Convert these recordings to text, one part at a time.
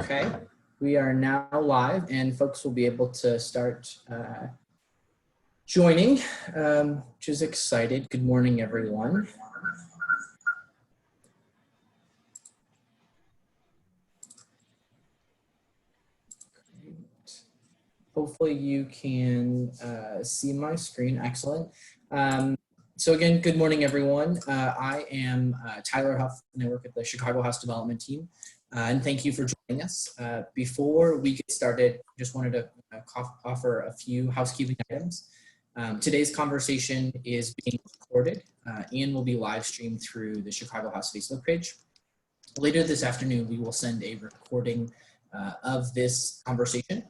Okay, we are now live and folks will be able to start joining, which is excited. Good morning, everyone. Great. Hopefully you can see my screen. Excellent. So again, good morning, everyone. I am Tyler Huff, and I work at the Chicago House Development Team. And thank you for joining us. Before we get started, just wanted to offer a few housekeeping items. Today's conversation is being recorded and will be live streamed through the Chicago House Facebook page. Later this afternoon, we will send a recording of this conversation.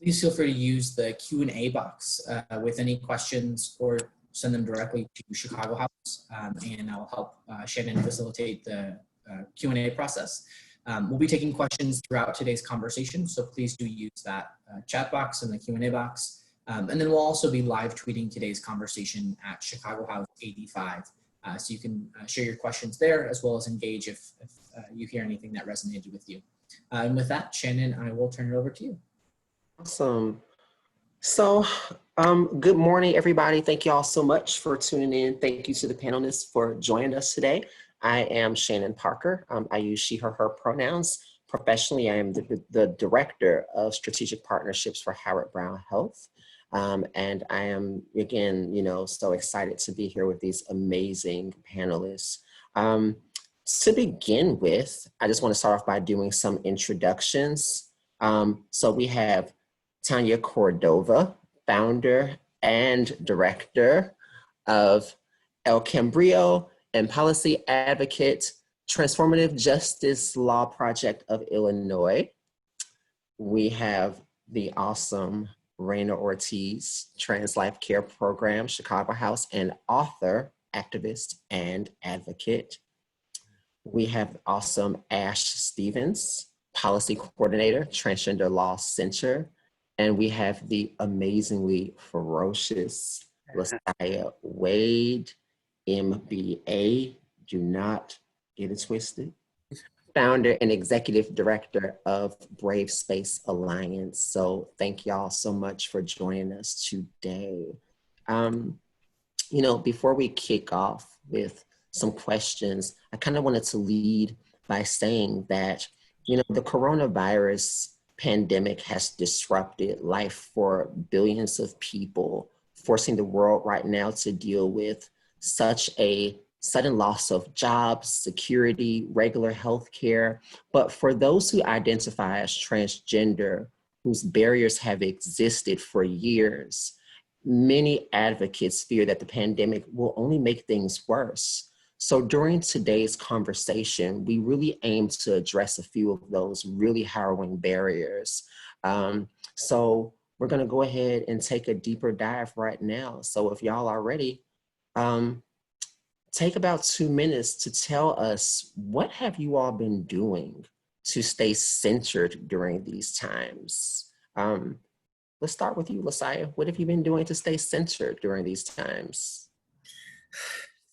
Please feel free to use the Q&A box with any questions or send them directly to Chicago House, and I'll help Shannon facilitate the Q&A process. We'll be taking questions throughout today's conversation, so please do use that chat box and the Q&A box. And then we'll also be live tweeting today's conversation at Chicago House 85. So you can share your questions there as well as engage if you hear anything that resonated with you. And with that, Shannon, I will turn it over to you. Awesome. So, good morning, everybody. Thank you all so much for tuning in. Thank you to the panelists for joining us today. I am Shannon Parker. I use she, her pronouns. Professionally, I am the Director of Strategic Partnerships for Howard Brown Health. And I am, again, so excited to be here with these amazing panelists. To begin with, I just want to start off by doing some introductions. So we have Tanya Cordova, founder and director of El Cambrio and policy advocate, Transformative Justice Law Project of Illinois. We have the awesome Raina Ortiz, Trans Life Care Program, Chicago House, and author, activist, and advocate. We have awesome Ash Stevens, policy coordinator, Transgender Law Center. And we have the amazingly ferocious LaSaya Wade, MBA, do not get it twisted, founder and executive director of Brave Space Alliance. So thank y'all so much for joining us today. Before we kick off with some questions, I kind of wanted to lead by saying that, the coronavirus pandemic has disrupted life for billions of people, forcing the world right now to deal with such a sudden loss of jobs, security, regular health care. But for those who identify as transgender, whose barriers have existed for years, many advocates fear that the pandemic will only make things worse. So during today's conversation, we really aim to address a few of those really harrowing barriers. So we're gonna go ahead and take a deeper dive right now. So if y'all are ready, take about 2 minutes to tell us, what have you all been doing to stay centered during these times? Let's start with you, LaSaya. What have you been doing to stay centered during these times?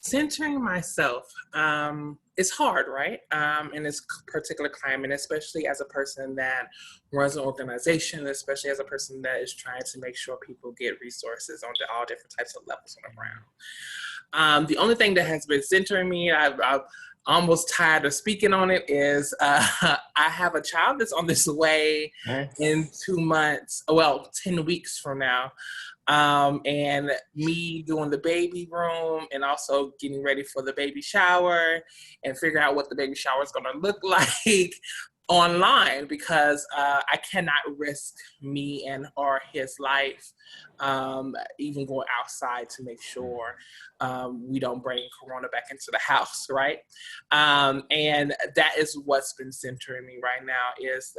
Centering myself is hard, right? In this particular climate, especially as a person that runs an organization, especially as a person that is trying to make sure people get resources on all different types of levels on the ground. The only thing that has been centering me, I've almost tired of speaking on it, is I have a child that's on this way in 2 months, 10 weeks from now. And me doing the baby room and also getting ready for the baby shower and figuring out what the baby shower is going to look like online, because I cannot risk me and or his life even going outside to make sure we don't bring corona back into the house, right? And that is what's been centering me right now, is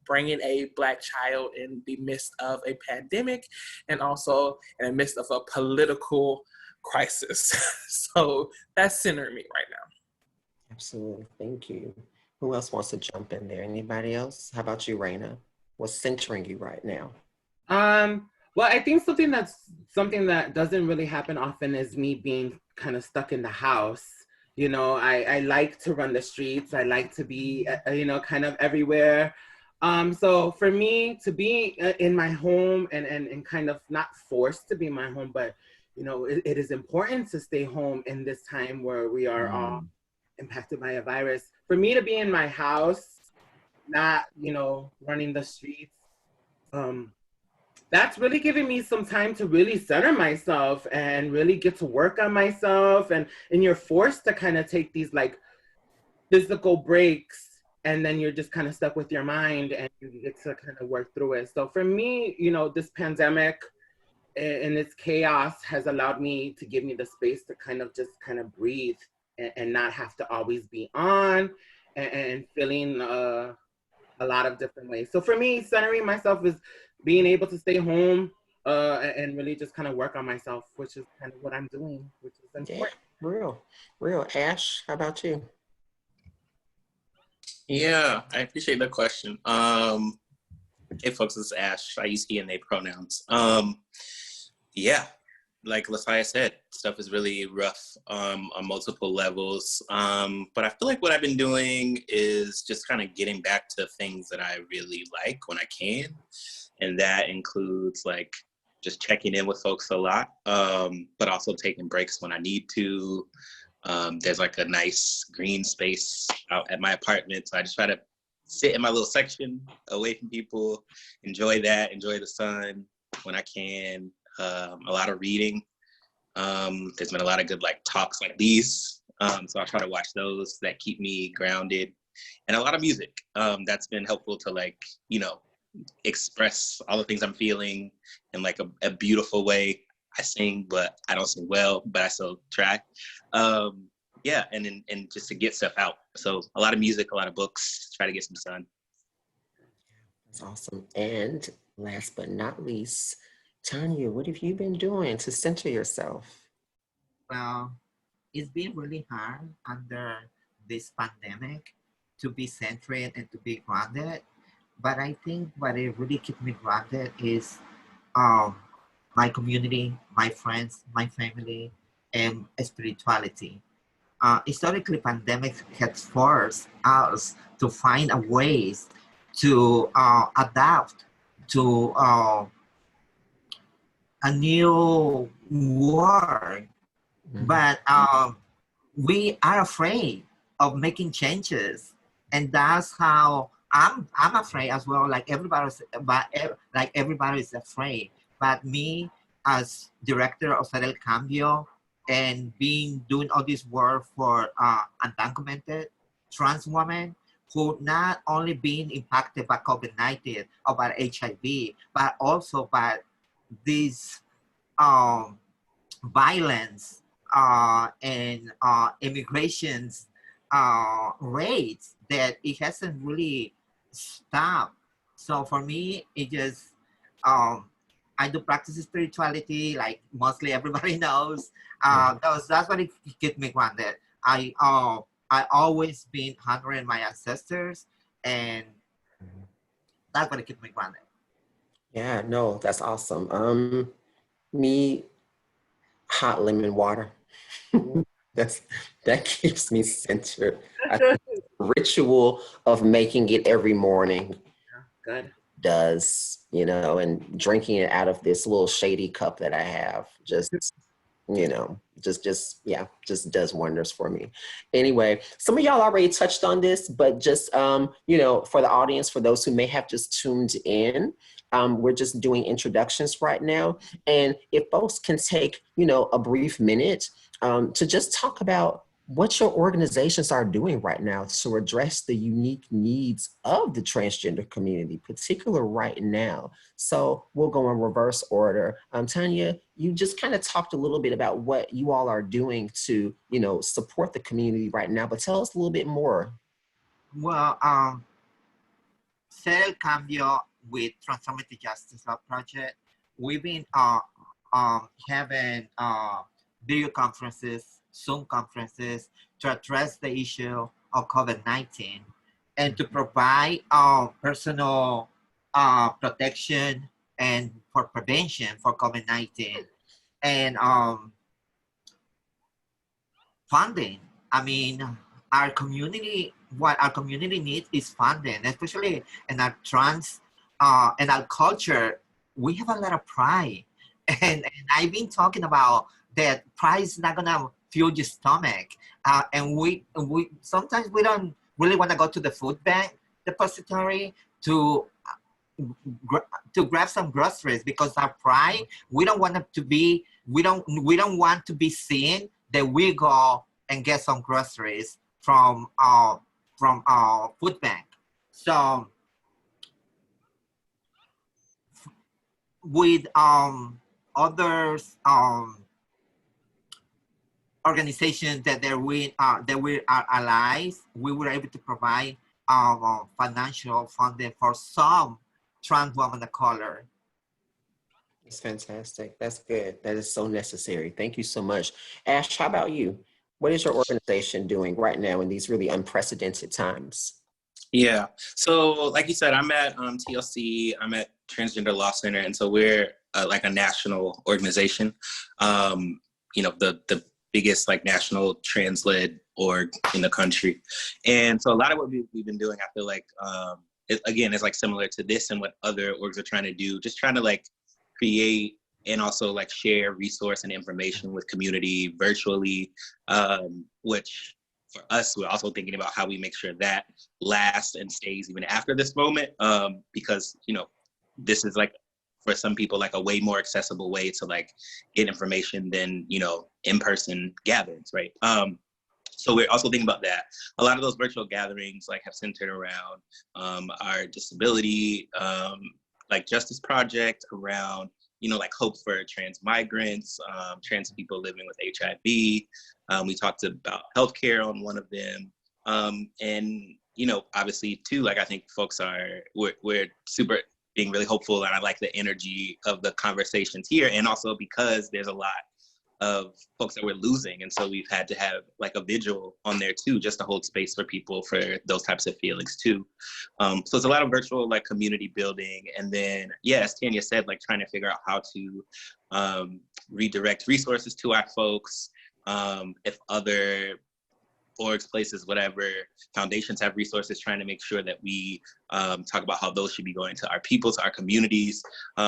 bringing a Black child in the midst of a pandemic and also in the midst of a political crisis. So that's centering me right now. Absolutely, thank you. Who else wants to jump in there? Anybody else? How about you, Raina? What's centering you right now? Well, I think something that doesn't really happen often is me being kind of stuck in the house You know, I like to run the streets. I like to be, you know, kind of everywhere. So for me to be in my home and kind of not forced to be in my home, but, you know, it is important to stay home in this time where we are all impacted by a virus. For me to be in my house, not, you know, running the streets, that's really giving me some time to really center myself and really get to work on myself. And you're forced to kind of take these like physical breaks, and then you're just kind of stuck with your mind and you get to kind of work through it. So for me, you know, this pandemic and its chaos has allowed me to give me the space to kind of just kind of breathe and not have to always be on and feeling a lot of different ways. So for me, centering myself is being able to stay home and really just kind of work on myself, which is kind of what I'm doing, which is important. Yeah, real. Ash, how about you? Yeah, I appreciate the question. Hey folks, this is Ash. I use he and they pronouns. Yeah, like LaFaya said, stuff is really rough on multiple levels. But I feel like what I've been doing is just kind of getting back to things that I really like when I can. And that includes like just checking in with folks a lot, but also taking breaks when I need to. There's like a nice green space out at my apartment. So I just try to sit in my little section away from people, enjoy the sun when I can. A lot of reading. There's been a lot of good like talks like these. So I try to watch those that keep me grounded, and a lot of music. That's been helpful to like, you know, express all the things I'm feeling in like a beautiful way. I sing, but I don't sing well, but I still try. Yeah, and just to get stuff out. So a lot of music, a lot of books, try to get some sun. That's awesome. And last but not least, Tanya, what have you been doing to center yourself? Well, it's been really hard under this pandemic to be centered and to be grounded. But I think what it really keeps me grounded is my community, my friends, my family, and spirituality. Historically, pandemic has forced us to find a ways to adapt to a new world, but we are afraid of making changes, and that's how I'm afraid as well. Like everybody is afraid, but me as director of Federal Cambio and doing all this work for undocumented trans women who not only being impacted by COVID-19 or by HIV, but also by this violence and immigrations rates that it hasn't really stopped. So for me, it just I do practice spirituality, like mostly everybody knows. That's what it keeps me grounded. I always been honoring my ancestors, and that's what it keeps me grounded. Yeah, no, that's awesome. Me, hot lemon water. That keeps me centered. Ritual of making it every morning. Good. Does, you know, and drinking it out of this little shady cup that I have, just, you know, just does wonders for me. Anyway, some of y'all already touched on this, but just, you know, for the audience, for those who may have just tuned in, we're just doing introductions right now. And if folks can take, you know, a brief minute to just talk about what your organizations are doing right now to address the unique needs of the transgender community, particularly right now. So we'll go in reverse order. Tanya, you just kind of talked a little bit about what you all are doing to, you know, support the community right now, but tell us a little bit more. Well, Federal Cambio with Transformative Justice Project, we've been having video conferences, Zoom conferences to address the issue of COVID-19 and to provide personal protection and for prevention for COVID-19 and funding I mean, our community, what our community needs is funding, especially in our trans, in our culture. We have a lot of pride, and I've been talking about that pride is not gonna fill your stomach, and we sometimes we don't really want to go to the food bank depository to to grab some groceries because our pride, we don't want to be, we don't want to be seen that we go and get some groceries from our food bank. So with others organizations that we are allies, we were able to provide financial funding for some trans women of color. That's fantastic. That's good. That is so necessary. Thank you so much. Ash, how about you? What is your organization doing right now in these really unprecedented times? Yeah. So like you said, I'm at TLC, I'm at Transgender Law Center. And so we're like a national organization. You know, the biggest like national trans-led org in the country. And so a lot of what we've been doing, I feel like, again, is like similar to this and what other orgs are trying to do, just trying to like create and also like share resource and information with community virtually, which for us, we're also thinking about how we make sure that lasts and stays even after this moment, because, you know, this is like, for some people, like a way more accessible way to like get information than, you know, in-person gatherings, right? So we're also thinking about that. A lot of those virtual gatherings like have centered around our disability, like justice project, around, you know, like hope for trans migrants, trans people living with HIV. We talked about healthcare on one of them. And, you know, obviously too, like I think folks we're super being really hopeful, and I like the energy of the conversations here. And also because there's a lot of folks that we're losing. And so we've had to have like a vigil on there too, just to hold space for people for those types of feelings too. So it's a lot of virtual like community building. And then, yeah, as Tanya said, like trying to figure out how to redirect resources to our folks. If other orgs, places, whatever, foundations have resources, trying to make sure that we talk about how those should be going to our people, to our communities.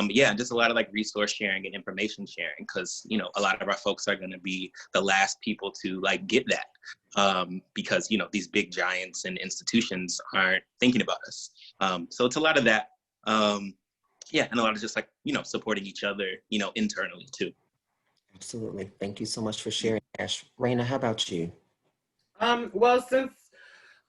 Yeah, just a lot of like resource sharing and information sharing, because, you know, a lot of our folks are going to be the last people to like get that, because, you know, these big giants and institutions aren't thinking about us. So it's a lot of that. Yeah, and a lot of just like, you know, supporting each other, you know, internally too. Absolutely. Thank you so much for sharing, Ash. Raina, how about you? Well,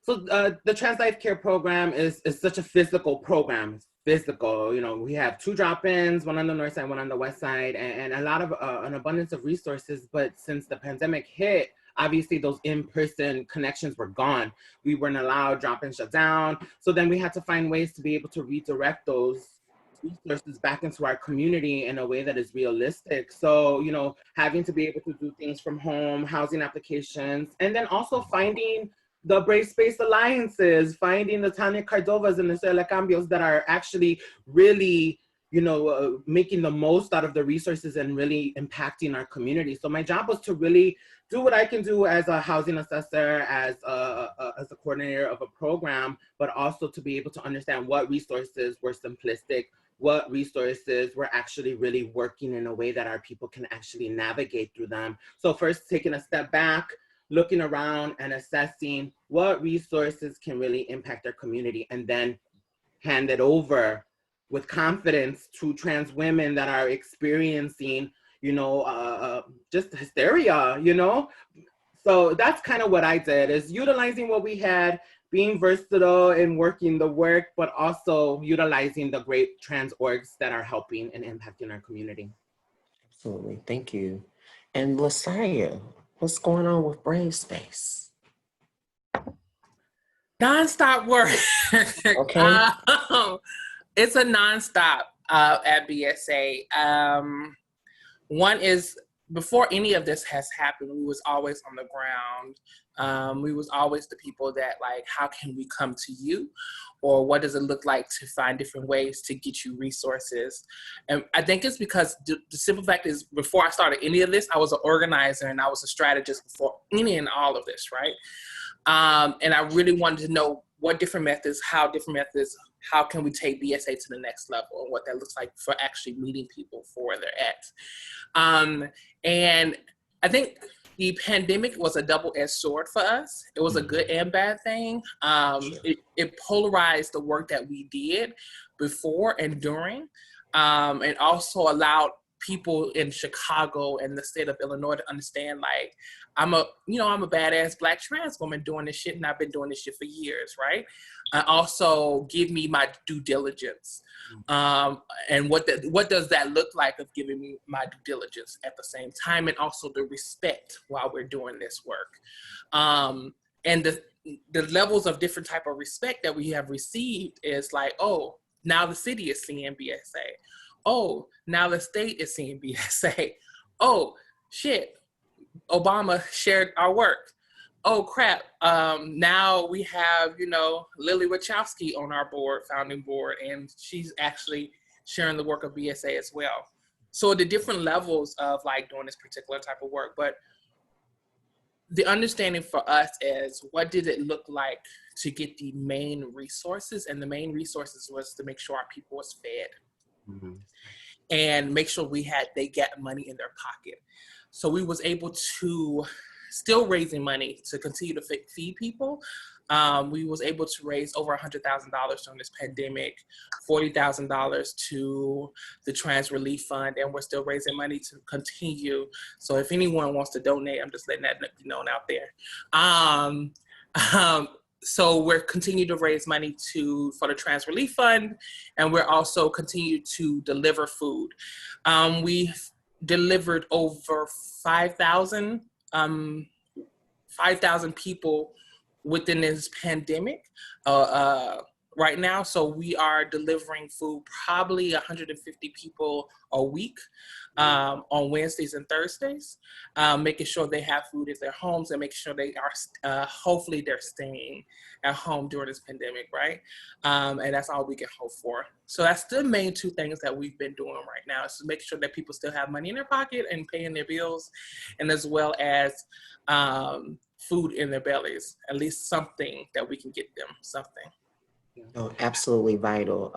the Trans Life Care program is such a physical program. It's physical, you know, we have 2 drop-ins, one on the north side, one on the west side, and a lot of an abundance of resources. But since the pandemic hit, obviously those in-person connections were gone. We weren't allowed, drop-in shut down. So then we had to find ways to be able to redirect those resources back into our community in a way that is realistic. So, you know, having to be able to do things from home, housing applications, and then also finding the Brave Space Alliances, finding the Tanya Cardovas and the Cela Cambios that are actually really, you know, making the most out of the resources and really impacting our community. So my job was to really do what I can do as a housing assessor, as a coordinator of a program, but also to be able to understand what resources were simplistic, what resources were actually really working in a way that our people can actually navigate through them. So first, taking a step back, looking around and assessing what resources can really impact our community, and then hand it over with confidence to trans women that are experiencing, you know, just hysteria, you know? So that's kind of what I did, is utilizing what we had, being versatile in working the work, but also utilizing the great trans orgs that are helping and impacting our community. Absolutely. Thank you. And Lasaya, what's going on with Brave Space? Nonstop work. Okay. It's a nonstop at BSA. One is, before any of this has happened, we was always on the ground We was always the people that like, how can we come to you? Or what does it look like to find different ways to get you resources? And I think it's because the simple fact is, before I started any of this, I was an organizer and I was a strategist before any and all of this, right? And I really wanted to know what different methods, how can we take BSA to the next level, and what that looks like for actually meeting people for where they're at. And I think the pandemic was a double-edged sword for us. It was a good and bad thing. It polarized the work that we did before and during, and also allowed people in Chicago and the state of Illinois to understand, like, I'm a badass Black trans woman doing this shit, and I've been doing this shit for years, right? Also give me my due diligence. And what does that look like of giving me my due diligence at the same time, and also the respect while we're doing this work. And the levels of different type of respect that we have received is like, oh, now the city is seeing BSA. Oh, now the state is seeing BSA. Oh, shit, Obama shared our work. Oh, crap, now we have, Lily Wachowski on our founding board, and she's actually sharing the work of BSA as well. So the different levels of like doing this particular type of work, but the understanding for us is, what did it look like to get the main resources? And the main resources was to make sure our people was fed. Mm-hmm. And make sure they get money in their pocket. So we was able to still raising money to continue to feed people. We was able to raise over $100,000 during this pandemic, $40,000 to the Trans Relief Fund, and we're still raising money to continue. So if anyone wants to donate, I'm just letting that be known out there. So we're continuing to raise money for the Trans Relief Fund, and we're also continue to deliver food. We've delivered over 5,000 people within this pandemic right now. So we are delivering food, probably 150 people a week on Wednesdays and Thursdays, making sure they have food at their homes, and making sure they are, hopefully they're staying at home during this pandemic, right? And that's all we can hope for. So that's the main two things that we've been doing right now, is to make sure that people still have money in their pocket and paying their bills, and as well as food in their bellies, at least something that we can get them, something. Oh, absolutely vital.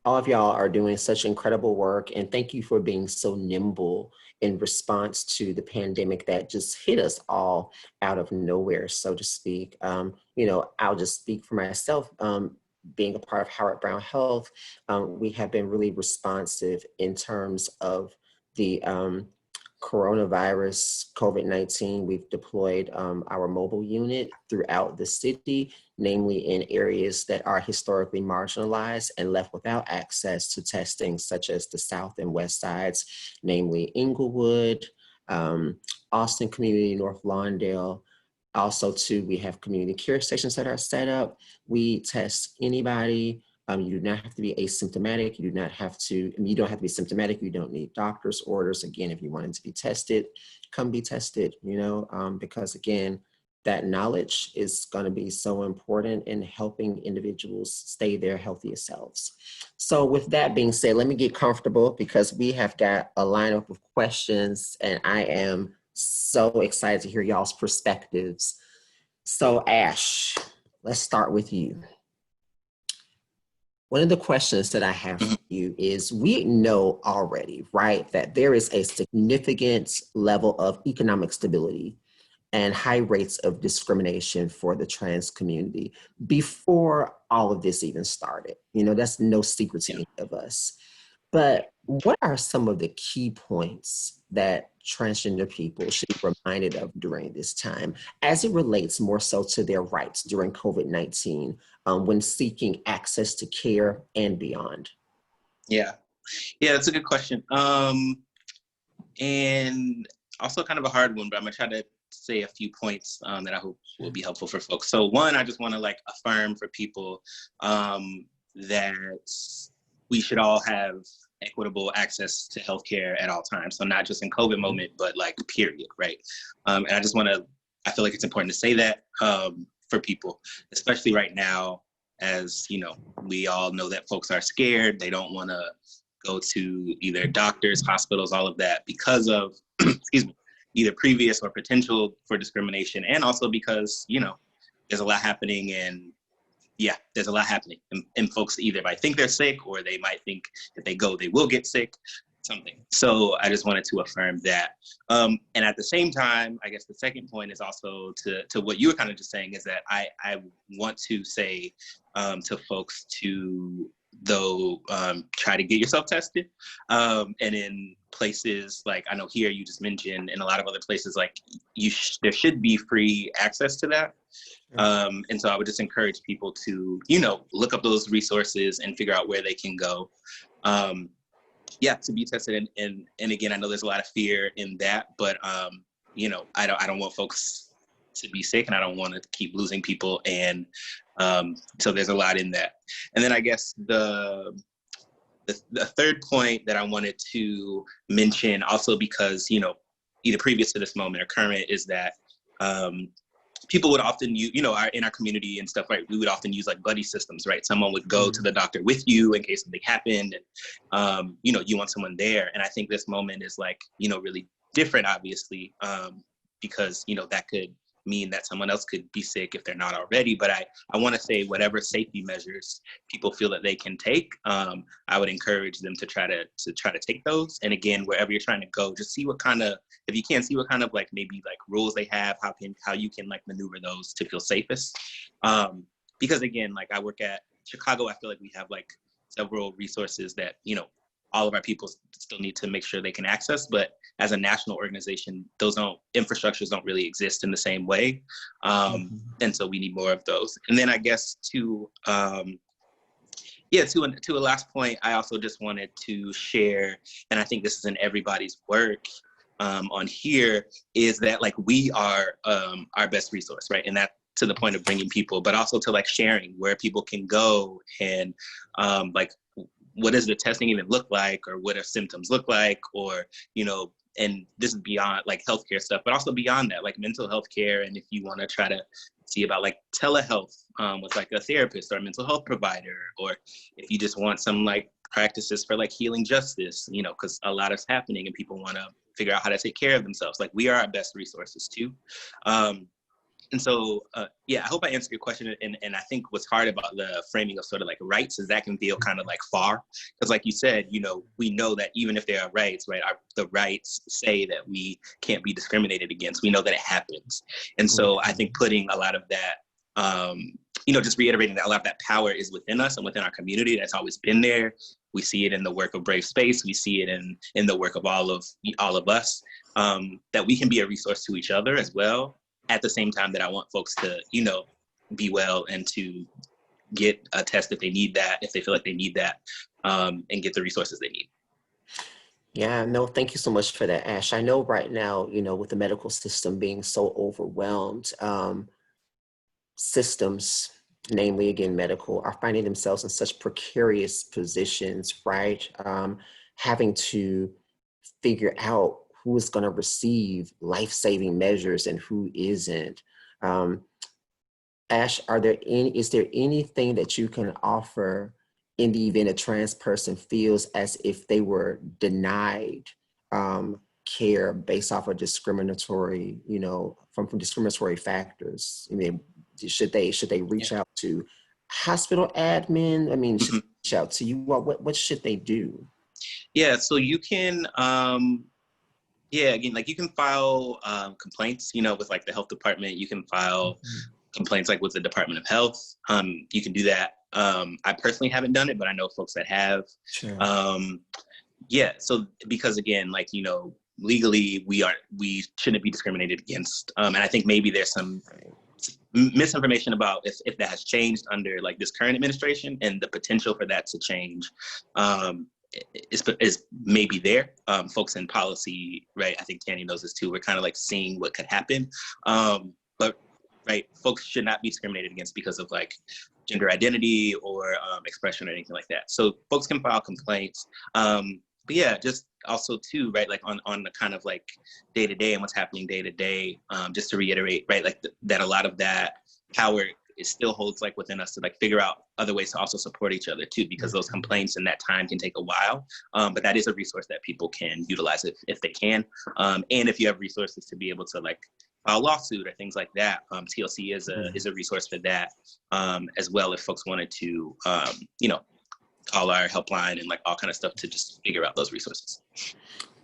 All of y'all are doing such incredible work, and thank you for being so nimble in response to the pandemic that just hit us all out of nowhere, so to speak. I'll just speak for myself. Being a part of Howard Brown Health, we have been really responsive in terms of the coronavirus, COVID-19. We've deployed our mobile unit throughout the city, namely in areas that are historically marginalized and left without access to testing, such as the South and West sides, namely Inglewood, Austin Community, North Lawndale. Also, too, we have community care stations that are set up. We test anybody. You do not have to be asymptomatic. You don't have to be symptomatic. You don't need doctor's orders. Again, if you wanted to be tested, come be tested, because again, that knowledge is going to be so important in helping individuals stay their healthiest selves. So with that being said, let me get comfortable, because we have got a lineup of questions, and I am so excited to hear y'all's perspectives. So Ash, let's start with you. One of the questions that I have for you is, we know already, right, that there is a significant level of economic stability and high rates of discrimination for the trans community before all of this even started. That's no secret to any of us. But what are some of the key points that transgender people should be reminded of during this time, as it relates more so to their rights during COVID-19, when seeking access to care and beyond? Yeah, that's a good question. And also kind of a hard one, but I'm gonna try to say a few points that I hope will be helpful for folks. So one, I just wanna affirm for people that we should all have equitable access to healthcare at all times. So not just in COVID moment, but period, right? And I I feel like it's important to say that for people, especially right now, as you know, we all know that folks are scared. They don't want to go to either doctors, hospitals, all of that because of, excuse me, either previous or potential for discrimination, and also because, you know, there's a lot happening, and yeah, there's a lot happening, and folks either might think they're sick or they might think if they go, they will get sick, something. So I just wanted to affirm that. And at the same time, I guess the second point is also to what you were kind of just saying, is that I want to say to folks to, though, try to get yourself tested. And in places like, I know here you just mentioned, in a lot of other places, like there should be free access to that. And so I would just encourage people to, you know, look up those resources and figure out where they can go. Yeah, to be tested. And again, I know there's a lot of fear in that, but you know, I don't want folks to be sick, and I don't want to keep losing people. And so there's a lot in that. And then I guess the third point that I wanted to mention, also because, you know, either previous to this moment or current, is that people would often use, you know, in our community and stuff, right, we would often use like buddy systems, right? Someone would go to the doctor with you in case something happened, and you know, you want someone there. And I think this moment is like, you know, really different, obviously, because, you know, that could mean that someone else could be sick if they're not already. But I want to say, whatever safety measures people feel that they can take, I would encourage them to try to take those. And again, wherever you're trying to go, just see what kind of, if you can, see what kind of like maybe like rules they have, how you can like maneuver those to feel safest. Because again, like I work at Chicago, I feel like we have like several resources that, you know, all of our people still need to make sure they can access, but as a national organization, those infrastructures don't really exist in the same way. And so we need more of those. And then I guess to a last point, I also just wanted to share, and I think this is in everybody's work on here, is that like we are our best resource, right? And that, to the point of bringing people, but also to like sharing where people can go, and like, what does the testing even look like, or what do symptoms look like, or, you know, and this is beyond like healthcare stuff, but also beyond that, like mental health care. And if you want to try to see about like telehealth with like a therapist or a mental health provider, or if you just want some like practices for like healing justice, you know, because a lot is happening and people want to figure out how to take care of themselves. Like we are our best resources too. And so, yeah, I hope I answered your question. And I think what's hard about the framing of sort of like rights is that can feel kind of like far. Because like you said, you know, we know that even if there are rights, right, the rights say that we can't be discriminated against. We know that it happens. And so I think putting a lot of that, you know, just reiterating that a lot of that power is within us and within our community. That's always been there. We see it in the work of Brave Space. We see it in the work of all of us, that we can be a resource to each other as well. At the same time that I want folks to, you know, be well and to get a test if they need that, if they feel like they need that, and get the resources they need. Yeah, no, thank you so much for that, Ash. I know right now, you know, with the medical system being so overwhelmed, systems, namely again, medical, are finding themselves in such precarious positions, right? Having to figure out who is going to receive life-saving measures and who isn't. Ash, is there anything that you can offer in the event a trans person feels as if they were denied care based off of discriminatory, you know, from discriminatory factors? I mean, should they reach out to hospital admin? I mean, should they reach out to you? What should they do? Yeah, so you can, yeah, again, like you can file complaints, you know, with like the health department. You can file complaints like with the Department of Health. You can do that. I personally haven't done it, but I know folks that have. Sure. Yeah, so because again, like, you know, legally we shouldn't be discriminated against. And I think maybe there's some misinformation about if that has changed under like this current administration, and the potential for that to change is maybe there. Folks in policy, right, I think Tanny knows this too, we're kind of like seeing what could happen. But right, folks should not be discriminated against because of like gender identity or expression or anything like that. So folks can file complaints. But yeah, just also too, right, like on the kind of like day to day and what's happening day to day, just to reiterate, right, like that a lot of that power, it still holds like within us to like figure out other ways to also support each other too, because those complaints and that time can take a while. But that is a resource that people can utilize if they can. And if you have resources to be able to like file a lawsuit or things like that, TLC is a resource for that, as well, if folks wanted to, you know, call our helpline and like all kind of stuff to just figure out those resources.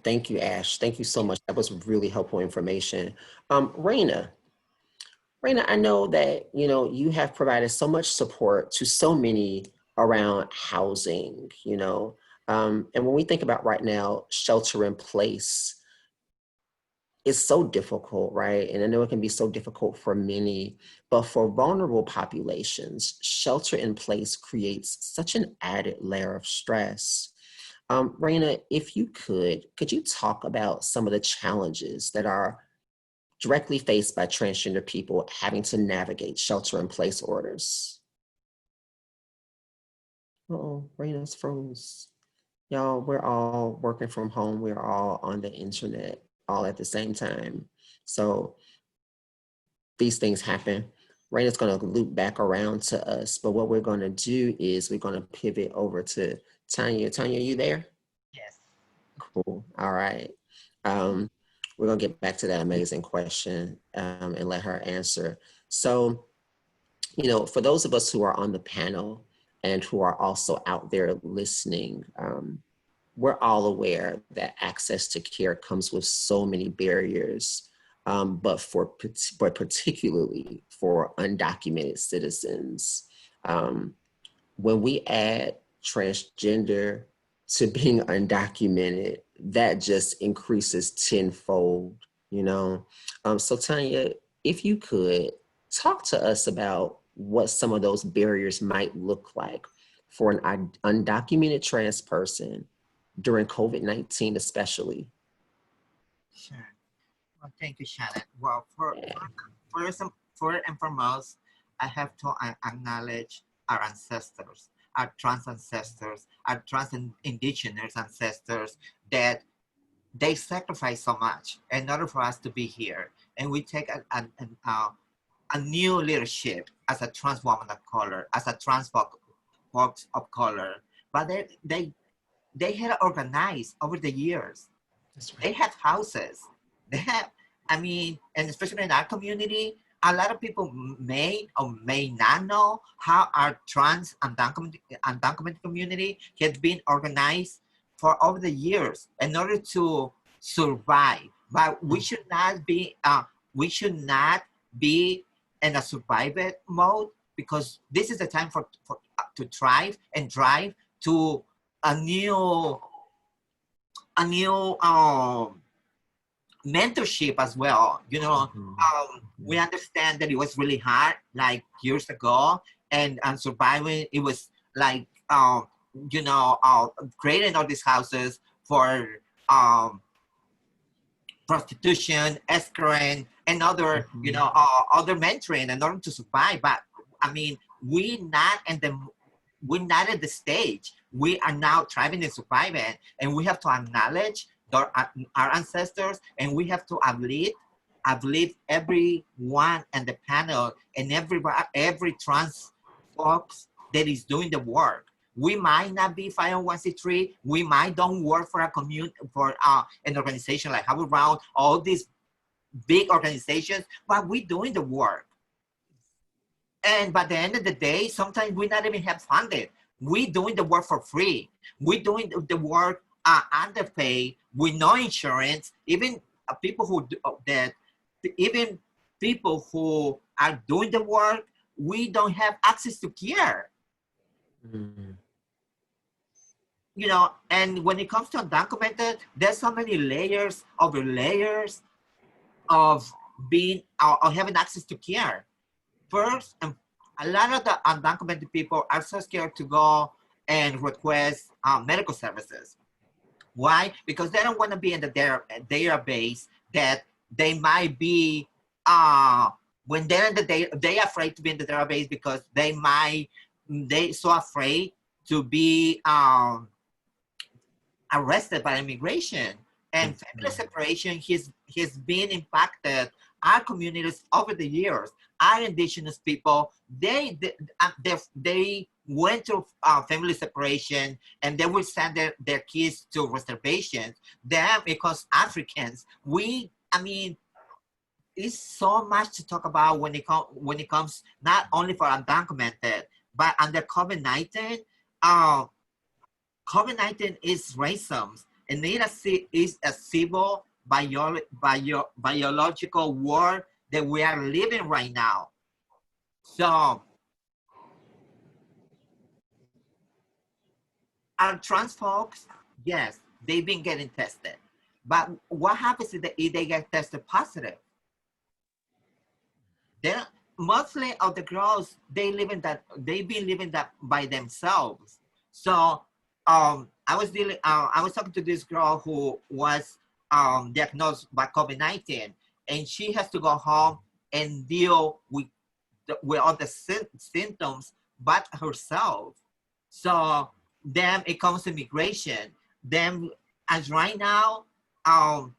Thank you, Ash. Thank you so much. That was really helpful information. Raina, I know that, you know, you have provided so much support to so many around housing, you know, and when we think about right now, shelter in place, it's so difficult, right? And I know it can be so difficult for many, but for vulnerable populations, shelter in place creates such an added layer of stress. Raina, if you could you talk about some of the challenges that are directly faced by transgender people having to navigate shelter in place orders? Uh-oh, Raina's froze. Y'all, we're all working from home. We're all on the internet all at the same time. So these things happen. Raina's gonna loop back around to us, but what we're gonna do is we're gonna pivot over to Tanya. Tanya, you there? Yes. Cool, all right. We're gonna get back to that amazing question and let her answer. So, you know, for those of us who are on the panel and who are also out there listening, we're all aware that access to care comes with so many barriers, but particularly for undocumented citizens. When we add transgender to being undocumented, that just increases tenfold, you know? So Tanya, if you could talk to us about what some of those barriers might look like for an undocumented trans person during COVID-19 especially. Sure. Well, thank you, Shannon. Well, first and foremost, I have to acknowledge our ancestors, our trans ancestors, our trans and indigenous ancestors, that they sacrificed so much in order for us to be here. And we take a new leadership as a trans woman of color, as a trans folks of color. But they had organized over the years. That's right. They had houses. They have, I mean, and especially in our community, a lot of people may or may not know how our trans undocumented community has been organized for over the years in order to survive. But we should not be in a survival mode, because this is the time to thrive and drive to a new mentorship as well. You know, we understand that it was really hard, like years ago, and surviving. It was like you know, creating all these houses for prostitution, escorting, and other you know other mentoring in order to survive. But I mean, we're not at the stage. We are now thriving and surviving, and we have to acknowledge our ancestors, and we have to uplift everyone in the panel and every trans folks that is doing the work. We might not be 501c3. We might don't work for a community, for an organization like Have Around, all these big organizations, but we're doing the work. And by the end of the day, sometimes we not even have funded. We're doing the work for free. We're doing the work underpaid with no insurance. Even people who are doing the work, we don't have access to care. You know, and when it comes to undocumented, there's so many layers of being of having access to care. First, a lot of the undocumented people are so scared to go and request medical services. Why? Because they don't want to be in the database that they might be, when they're in the they're afraid to be in the database because they're so afraid to be, arrested by immigration. And family separation has been impacted our communities over the years. Our indigenous people, they went through family separation, and they will send their kids to reservations. Them, because Africans, I mean, it's so much to talk about when it comes not only for undocumented, but under COVID-19. COVID-19 is racism, and it is a civil biological war that we are living right now. So our trans folks, yes, they've been getting tested, but what happens if they get tested positive? Then mostly of the girls, they've been living that by themselves. So I was talking to this girl who was diagnosed by COVID-19, and she has to go home and deal with all the symptoms but herself. So then it comes to immigration. Then, as right now, a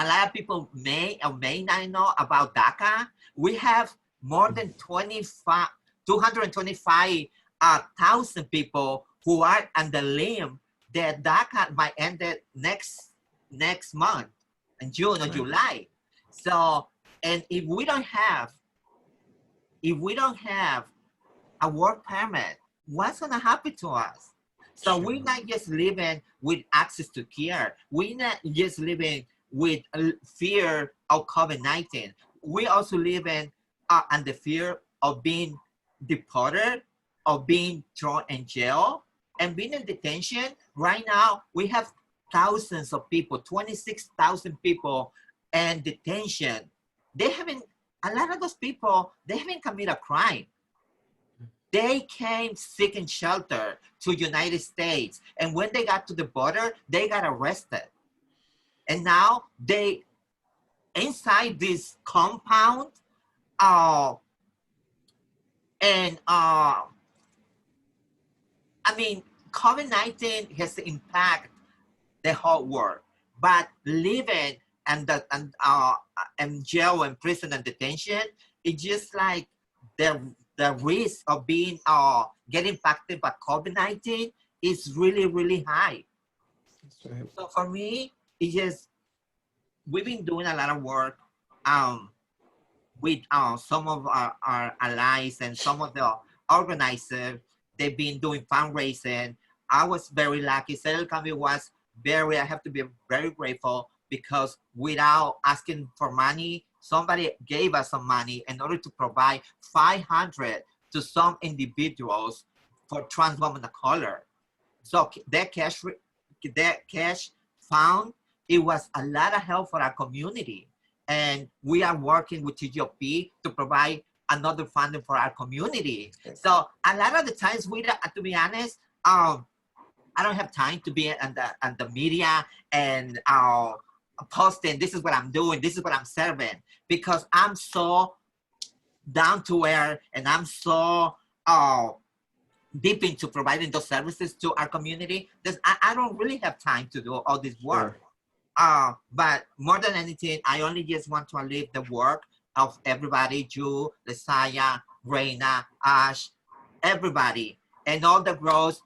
lot of people may or may not know about DACA. We have more than 225,000 people who are on the limb that DACA might end it next month, in June or July. So, and if we don't have a work permit, what's gonna happen to us? So we're not just living with access to care. We're not just living with fear of COVID-19. We also live in the fear of being deported, of being thrown in jail, and being in detention. Right now, we have thousands of people, 26,000 people in detention. A lot of those people, they haven't committed a crime. They came seeking shelter to United States. And when they got to the border, they got arrested. And now inside this compound, I mean, COVID-19 has impacted the whole world, but living in jail and prison and detention, it's just like the risk of being getting impacted by COVID-19 is really, really high. That's right. So for me, it's just, we've been doing a lot of work with some of our allies and some of the organizers. They've been doing fundraising. I was very lucky. Saddle County was I have to be very grateful, because without asking for money, somebody gave us some money in order to provide 500 to some individuals for trans women of color. So that cash found, it was a lot of help for our community. And we are working with TGOP to provide another funding for our community. So a lot of the times, to be honest, I don't have time to be on the media and posting, this is what I'm doing, this is what I'm serving, because I'm so down to earth, and I'm so deep into providing those services to our community that I don't really have time to do all this work. Sure. But more than anything, I only just want to leave the work of everybody, Ju, Lesaya, Reina, Ash, everybody, and all the girls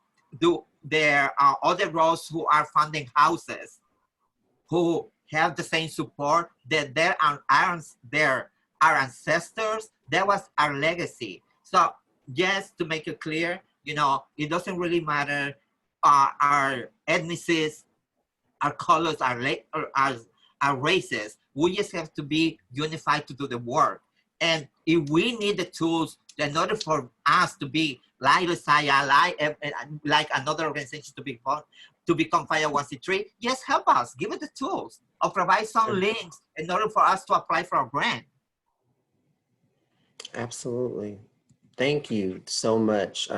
other girls who are funding houses, who have the same support that our ancestors, that was our legacy. So just to make it clear, it doesn't really matter our ethnicities, our colors, our races. We just have to be unified to do the work. And if we need the tools in order for us to be like Lesaya, like another organization to become 501c3, just help us, give us the tools, or provide some links in order for us to apply for a grant. Absolutely. Thank you so much.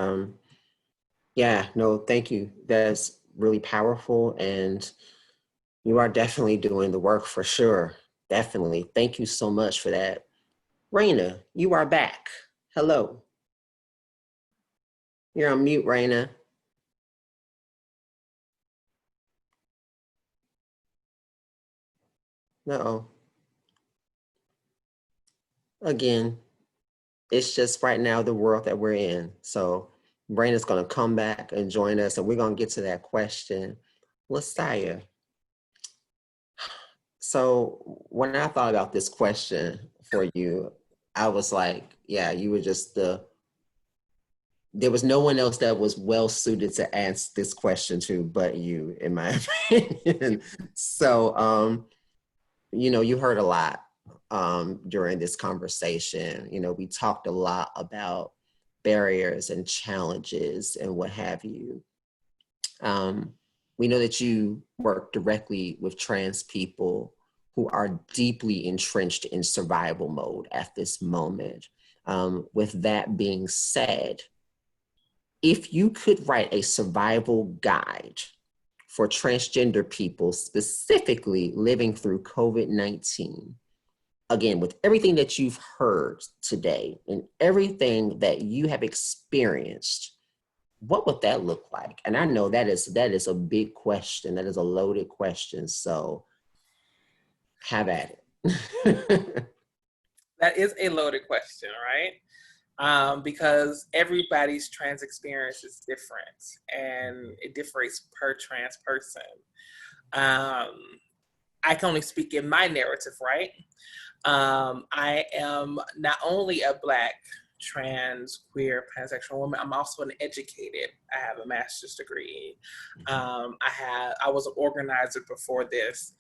Yeah, no, thank you. That's really powerful, and you are definitely doing the work for sure. Definitely. Thank you so much for that. Raina, you are back. Hello. You're on mute, Raina. No. Again, it's just right now the world that we're in. So Brandon's going to come back and join us, and we're going to get to that question. Lasaya. So when I thought about this question for you, I was like, yeah, you were just there was no one else that was well suited to answer this question to but you, in my opinion. So, you heard a lot during this conversation. We talked a lot about barriers and challenges and what have you. We know that you work directly with trans people who are deeply entrenched in survival mode at this moment. With that being said, if you could write a survival guide for transgender people specifically living through COVID-19, again, with everything that you've heard today and everything that you have experienced, what would that look like? And I know that is a big question. That is a loaded question. So have at it. That is a loaded question, right? Because everybody's trans experience is different and it differs per trans person. I can only speak in my narrative, right? I am not only a Black, trans, queer, pansexual woman, I'm also an educated. I have a master's degree. I was an organizer before this.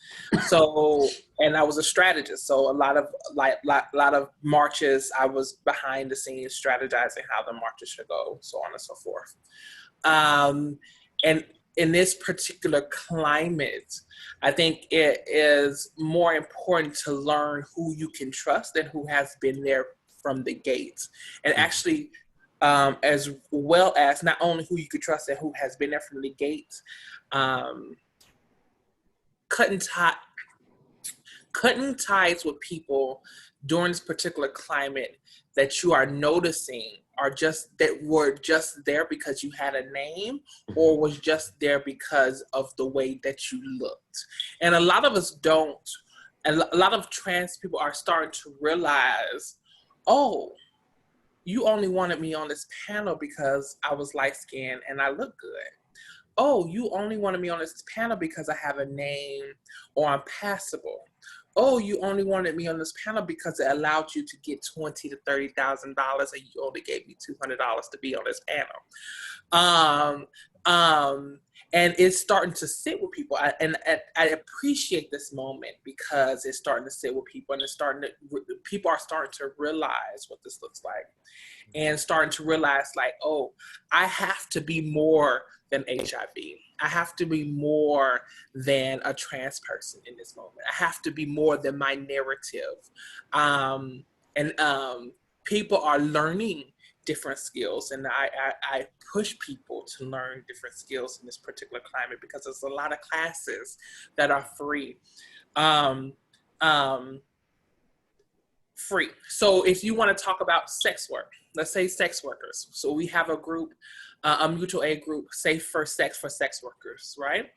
So, and I was a strategist. So a lot of marches, I was behind the scenes strategizing how the marches should go, so on and so forth. And in this particular climate, I think it is more important to learn who you can trust and who has been there from the gates. And actually, as well as not only who you could trust and who has been there from the gates, cutting ties with people during this particular climate that you are noticing are were just there because you had a name or was just there because of the way that you looked. And a lot of us don't. And a lot of trans people are starting to realize, oh, you only wanted me on this panel because I was light-skinned and I look good. Oh, you only wanted me on this panel because I have a name or I'm passable. Oh, you only wanted me on this panel because it allowed you to get $20,000 to $30,000 and you only gave me $200 to be on this panel. And it's starting to sit with people. I appreciate this moment because it's starting to sit with people and people are starting to realize what this looks like and starting to realize like, oh, I have to be more than HIV. I have to be more than a trans person in this moment. I have to be more than my narrative. People are learning different skills, and I push people to learn different skills in this particular climate because there's a lot of classes that are free. Free. So if you want to talk about sex work, let's say sex workers. So we have a group, a mutual aid group, Safe for Sex workers, right?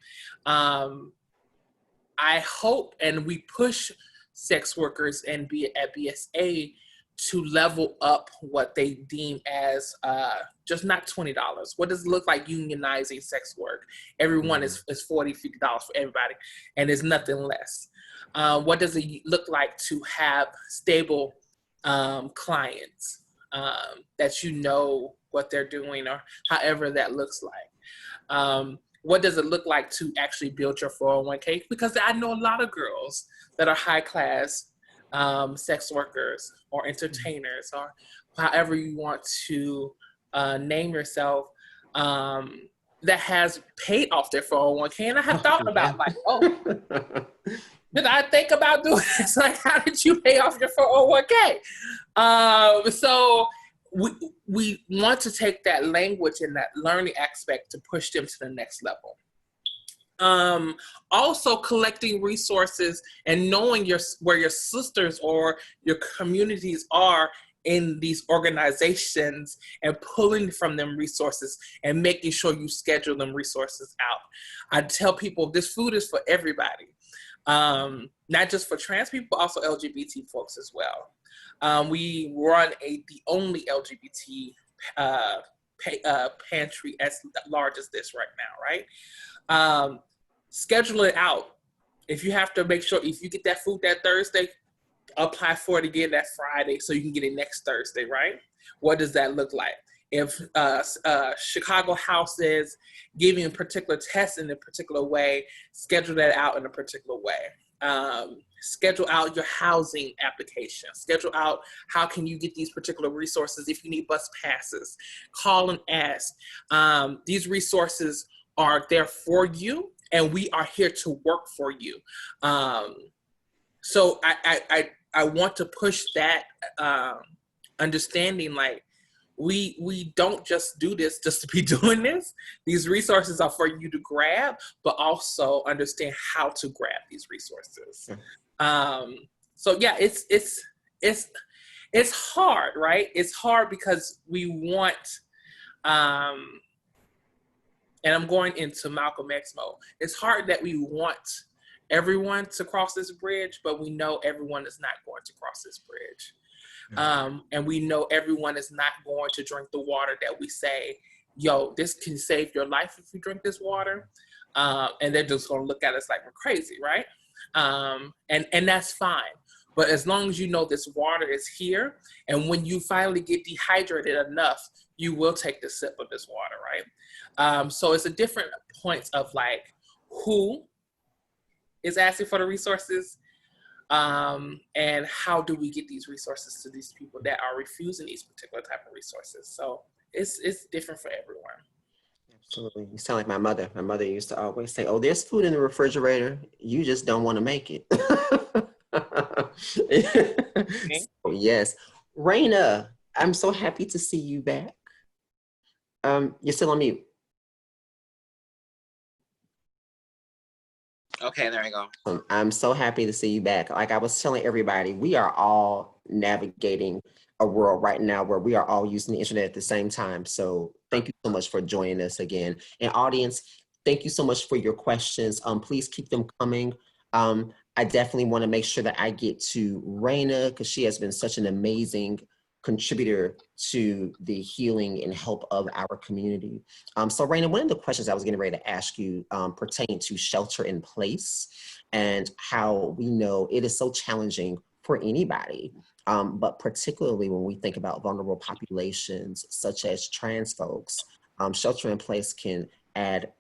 I hope, and we push sex workers and at BSA to level up what they deem as just not $20. What does it look like unionizing sex work? Everyone is $40, $50 for everybody, and there's nothing less. What does it look like to have stable clients that you know what they're doing or however that looks like? What does it look like to actually build your 401k? Because I know a lot of girls that are high class sex workers or entertainers or however you want to name yourself, that has paid off their 401k. And I have thought about like, oh, did I think about doing this? Like, how did you pay off your 401k? So we want to take that language and that learning aspect to push them to the next level. Also collecting resources and knowing where your sisters or your communities are in these organizations and pulling from them resources and making sure you schedule them resources out. I tell people this food is for everybody. not just for trans people, also LGBT folks as well. We run the only LGBT pantry as large as this right now, right? Schedule it out. If you have to make sure, if you get that food that Thursday, apply for it again that Friday so you can get it next Thursday, right? What does that look like? If Chicago House is giving a particular test in a particular way, schedule that out in a particular way. Schedule out your housing application. Schedule out how can you get these particular resources if you need bus passes. Call and ask. These resources are there for you, and we are here to work for you. So I want to push that understanding, like, we don't just do this just to be doing this. These resources are for you to grab, but also understand how to grab these resources. So yeah, it's hard, right? It's hard because we want, and I'm going into Malcolm X mode. It's hard that we want everyone to cross this bridge, but we know everyone is not going to cross this bridge. And we know everyone is not going to drink the water that we say, yo, this can save your life if you drink this water. And they're just gonna look at us like we're crazy, right? And that's fine. But as long as you know this water is here, and when you finally get dehydrated enough, you will take the sip of this water, right? So it's a different points of like who is asking for the resources, and how do we get these resources to these people that are refusing these particular type of resources. So it's different for everyone. Absolutely. You sound like my mother. My mother used to always say, oh, there's food in the refrigerator. You just don't want to make it. Okay. So, yes. Raina, I'm so happy to see you back. You're still on mute. Okay, there I go. I'm so happy to see you back. Like I was telling everybody, we are all navigating a world right now where we are all using the internet at the same time. So thank you so much for joining us again. And audience, thank you so much for your questions. Please keep them coming. I definitely want to make sure that I get to Raina because she has been such an amazing contributor to the healing and help of our community. So Raina, one of the questions I was getting ready to ask you pertain to shelter in place and how we know it is so challenging for anybody, but particularly when we think about vulnerable populations such as trans folks, shelter in place can add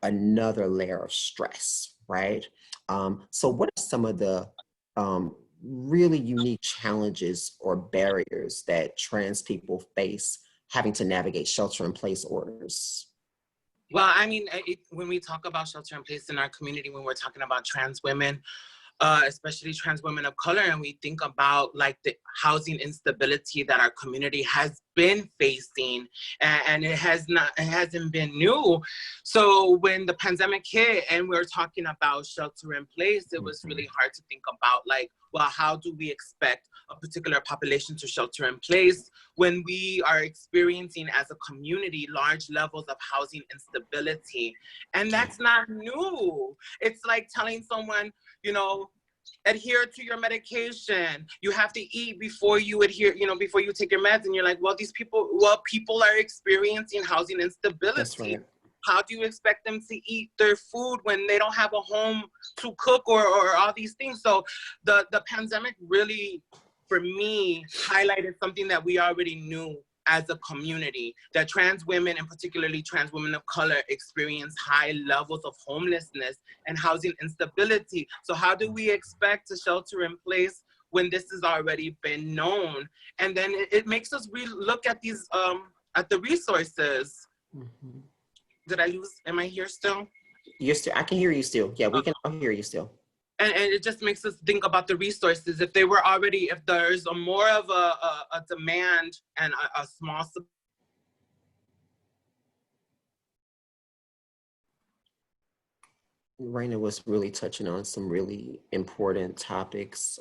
another layer of stress, right? So what are some of the really unique challenges or barriers that trans people face having to navigate shelter in place orders? Well, I mean, when we talk about shelter in place in our community, when we're talking about trans women, especially trans women of color, and we think about like the housing instability that our community has been facing, and it hasn't been new. So when the pandemic hit and we were talking about shelter in place, it was really hard to think about like, well, how do we expect a particular population to shelter in place when we are experiencing as a community large levels of housing instability? And that's not new. It's like telling someone, you know, adhere to your medication. You have to eat before you adhere, you know, before you take your meds. And you're like, well, people are experiencing housing instability. That's right. How do you expect them to eat their food when they don't have a home to cook or all these things? So the pandemic really, for me, highlighted something that we already knew as a community, that trans women, and particularly trans women of color, experience high levels of homelessness and housing instability. So how do we expect to shelter in place when this has already been known? And then it makes us look at these, at the resources. Mm-hmm. Did I lose? Am I here still? You're still. I can hear you still. Yeah, we can all hear you still. And it just makes us think about the resources. If there's more of a demand and a small supply. Raina was really touching on some really important topics.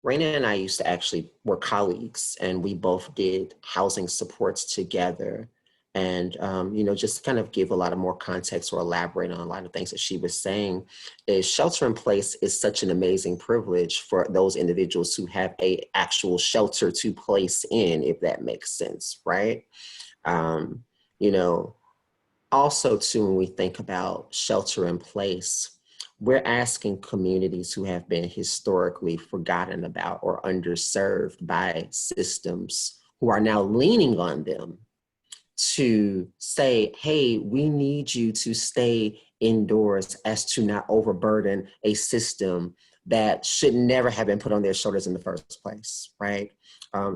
Raina and I used to actually were colleagues, and we both did housing supports together. And, you know, just kind of give a lot of more context or elaborate on a lot of things that she was saying, is shelter in place is such an amazing privilege for those individuals who have a actual shelter to place in, if that makes sense, right? You know, also too, when we think about shelter in place, we're asking communities who have been historically forgotten about or underserved by systems who are now leaning on them to say, hey, we need you to stay indoors as to not overburden a system that should never have been put on their shoulders in the first place, right?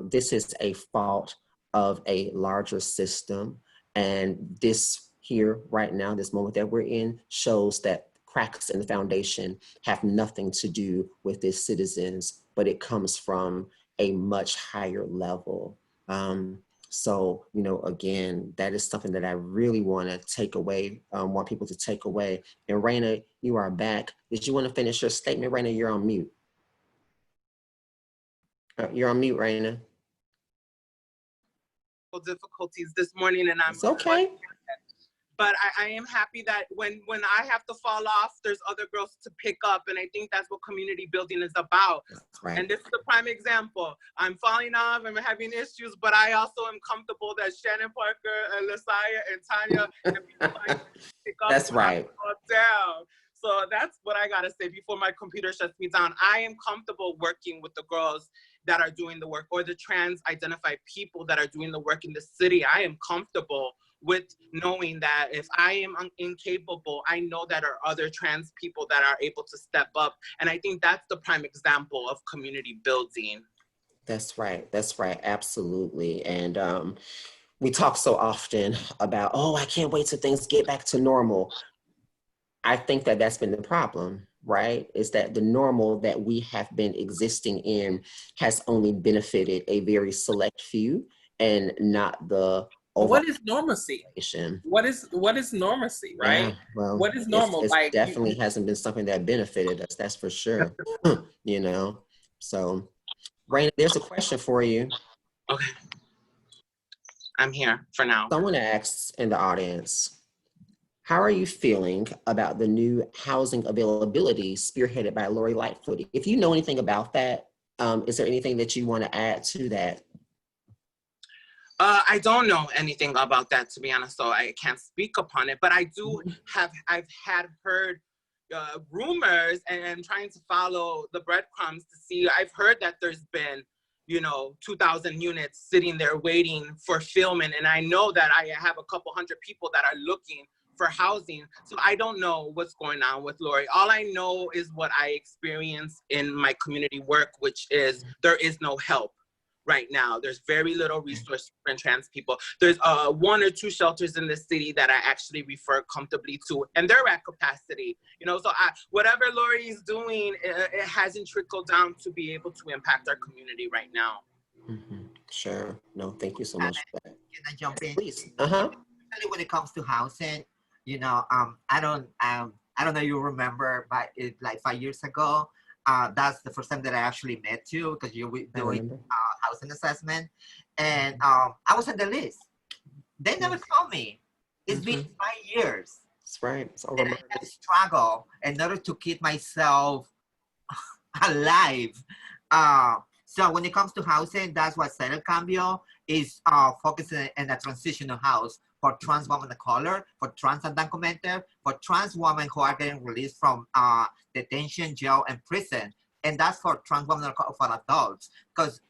This is a fault of a larger system. And this here right now, this moment that we're in, shows that cracks in the foundation have nothing to do with its citizens, but it comes from a much higher level. So, you know, again, that is something that I really want to take away, want people to take away. And Raina, you are back. Did you want to finish your statement? Raina, you're on mute. You're on mute, Raina. Difficulties this morning, and It's okay. But I am happy that when I have to fall off, there's other girls to pick up. And I think that's what community building is about. Right. And this is a prime example. I'm falling off, I'm having issues, but I also am comfortable that Shannon Parker and Lasaya and Tanya and people like pick up. That's right. Down. So that's what I gotta say before my computer shuts me down. I am comfortable working with the girls that are doing the work, or the trans identified people that are doing the work in the city. I am comfortable with knowing that if I am incapable, I know that there are other trans people that are able to step up. And I think that's the prime example of community building. That's right. That's right. Absolutely. And we talk so often about, oh, I can't wait till things get back to normal. I think that that's been the problem, right? Is that the normal that we have been existing in has only benefited a very select few and not the what is normalcy? What is normalcy, right? Yeah, well, what is normal? It like definitely hasn't been something that benefited us, that's for sure. You know, so Raina, there's a question for you. Okay, I'm here for now. Someone asks in the audience, how are you feeling about the new housing availability spearheaded by Lori Lightfoot? If you know anything about that, is there anything that you want to add to that? I don't know anything about that, to be honest, so I can't speak upon it. But I do I've had heard rumors and trying to follow the breadcrumbs to see. I've heard that there's been, 2,000 units sitting there waiting for filming, and I know that I have a couple hundred people that are looking for housing. So I don't know what's going on with Lori. All I know is what I experience in my community work, which is there is no help. Right now, there's very little resources for trans people. There's 1 or 2 shelters in the city that I actually refer comfortably to, and they're at capacity. So whatever Lori is doing, it hasn't trickled down to be able to impact our community right now. Mm-hmm. Sure. No, thank you so much for that. Can I jump in? Please. Especially when it comes to housing, I don't know if you remember, but like 5 years ago, that's the first time that I actually met you, because you were doing housing assessment, and I was on the list. They never called me. It's been 5 years. That's right. It's all and I struggle in order to keep myself alive. So when it comes to housing, that's what Settle Cambio is focusing in a transitional house for trans women of color, for trans undocumented, for trans women who are getting released from detention, jail, and prison. And that's for trans women, for adults. Because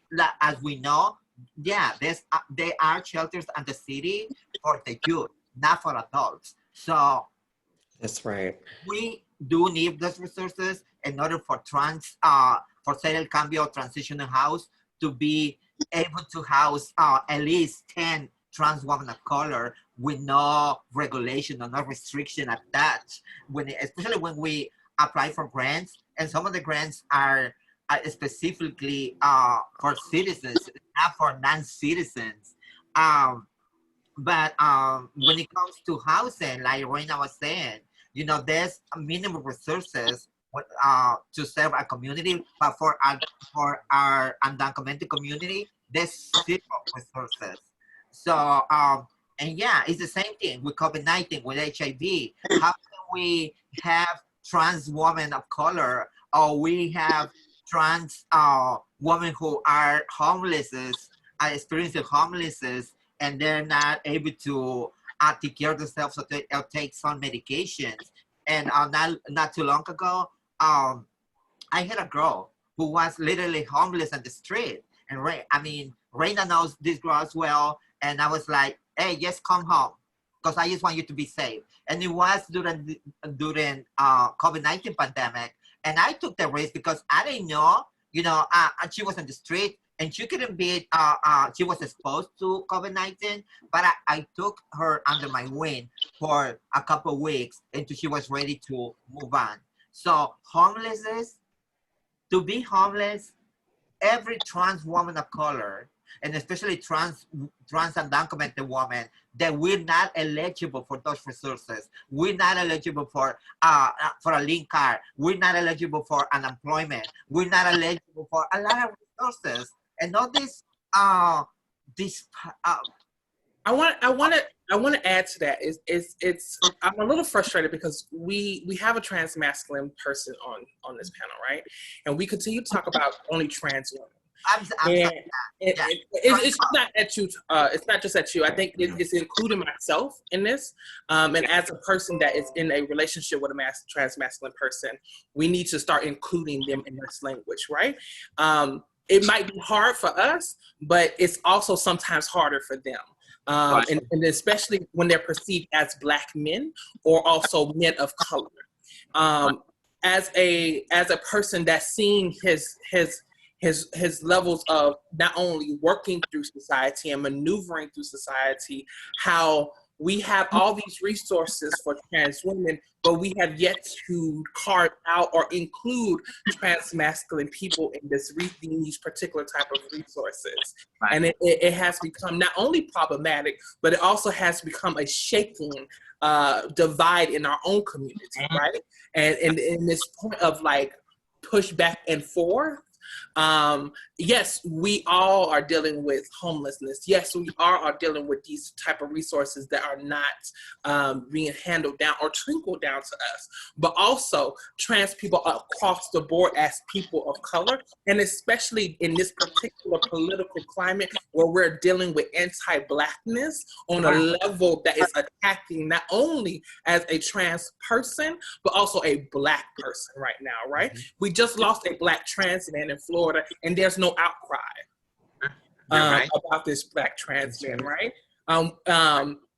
as we know, yeah, there are shelters in the city for the youth, not for adults. So that's right. We do need those resources in order for for Settle Cambio transitional house to be able to house at least 10 trans women of color with no regulation or no restriction attached. Especially when we apply for grants, and some of the grants are specifically for citizens, not for non-citizens. But when it comes to housing, like Raina was saying, there's a minimum resources to serve our community, but for our undocumented community, there's zero resources. So And yeah, it's the same thing with COVID-19, with HIV. How can we have trans women of color, or we have trans women who are homeless, are experiencing homelessness, and they're not able to take care of themselves, or take some medications. And not too long ago, I had a girl who was literally homeless on the street. And Reina knows this girl as well. And I was like, hey, just come home, because I just want you to be safe. And it was during COVID-19 pandemic. And I took the risk because I didn't know, and she was on the street, and she couldn't be, she was exposed to COVID-19, but I took her under my wing for a couple of weeks until she was ready to move on. So homelessness, to be homeless, every trans woman of color, and especially trans undocumented women, that we're not eligible for those resources. We're not eligible for a link card. We're not eligible for unemployment. We're not eligible for a lot of resources. And all this, I want to add to that. I'm a little frustrated because we have a trans masculine person on this panel, right? And we continue to talk about only trans women. It's not at you. It's not just at you. I think it's including myself in this. And as a person that is in a relationship with a trans masculine person, we need to start including them in this language, right? It might be hard for us, but it's also sometimes harder for them. And especially when they're perceived as Black men or also men of color. As a person that's seeing his levels of not only working through society and maneuvering through society, how we have all these resources for trans women, but we have yet to carve out or include trans masculine people in these particular type of resources. Right. And it has become not only problematic, but it also has become a shaking divide in our own community, right? And in this point of like push back and forth, yes, we all are dealing with homelessness. Yes, we are dealing with these type of resources that are not being handled down or trickled down to us, but also trans people across the board as people of color, and especially in this particular political climate where we're dealing with anti-Blackness on a level that is attacking not only as a trans person, but also a Black person right now, right? Mm-hmm. We just lost a Black trans man in Florida, and there's no outcry about this Black trans man, right?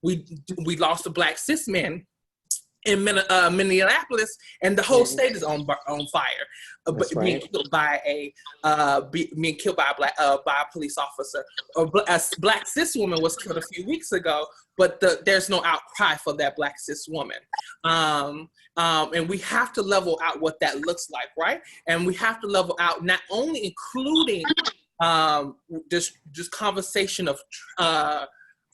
We lost a Black cis man in Minneapolis, and the whole state is on fire, being killed by a police officer. A Black cis woman was killed a few weeks ago, but there's no outcry for that Black cis woman. And we have to level out what that looks like, right? And we have to level out not only including this conversation of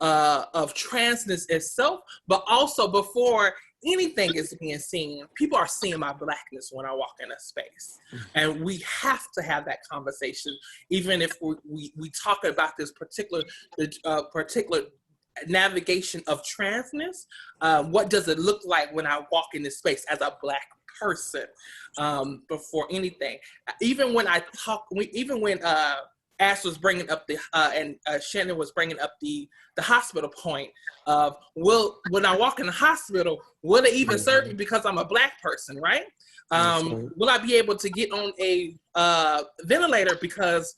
transness itself, but also before anything is being seen, people are seeing my Blackness when I walk in a space. And we have to have that conversation, even if we talk about this particular navigation of transness. What does it look like when I walk in this space as a Black person? Before anything, even when Ash was bringing up and Shannon was bringing up the hospital point of, when I walk in the hospital, will they even serve me because I'm a Black person, right? Will I be able to get on a ventilator because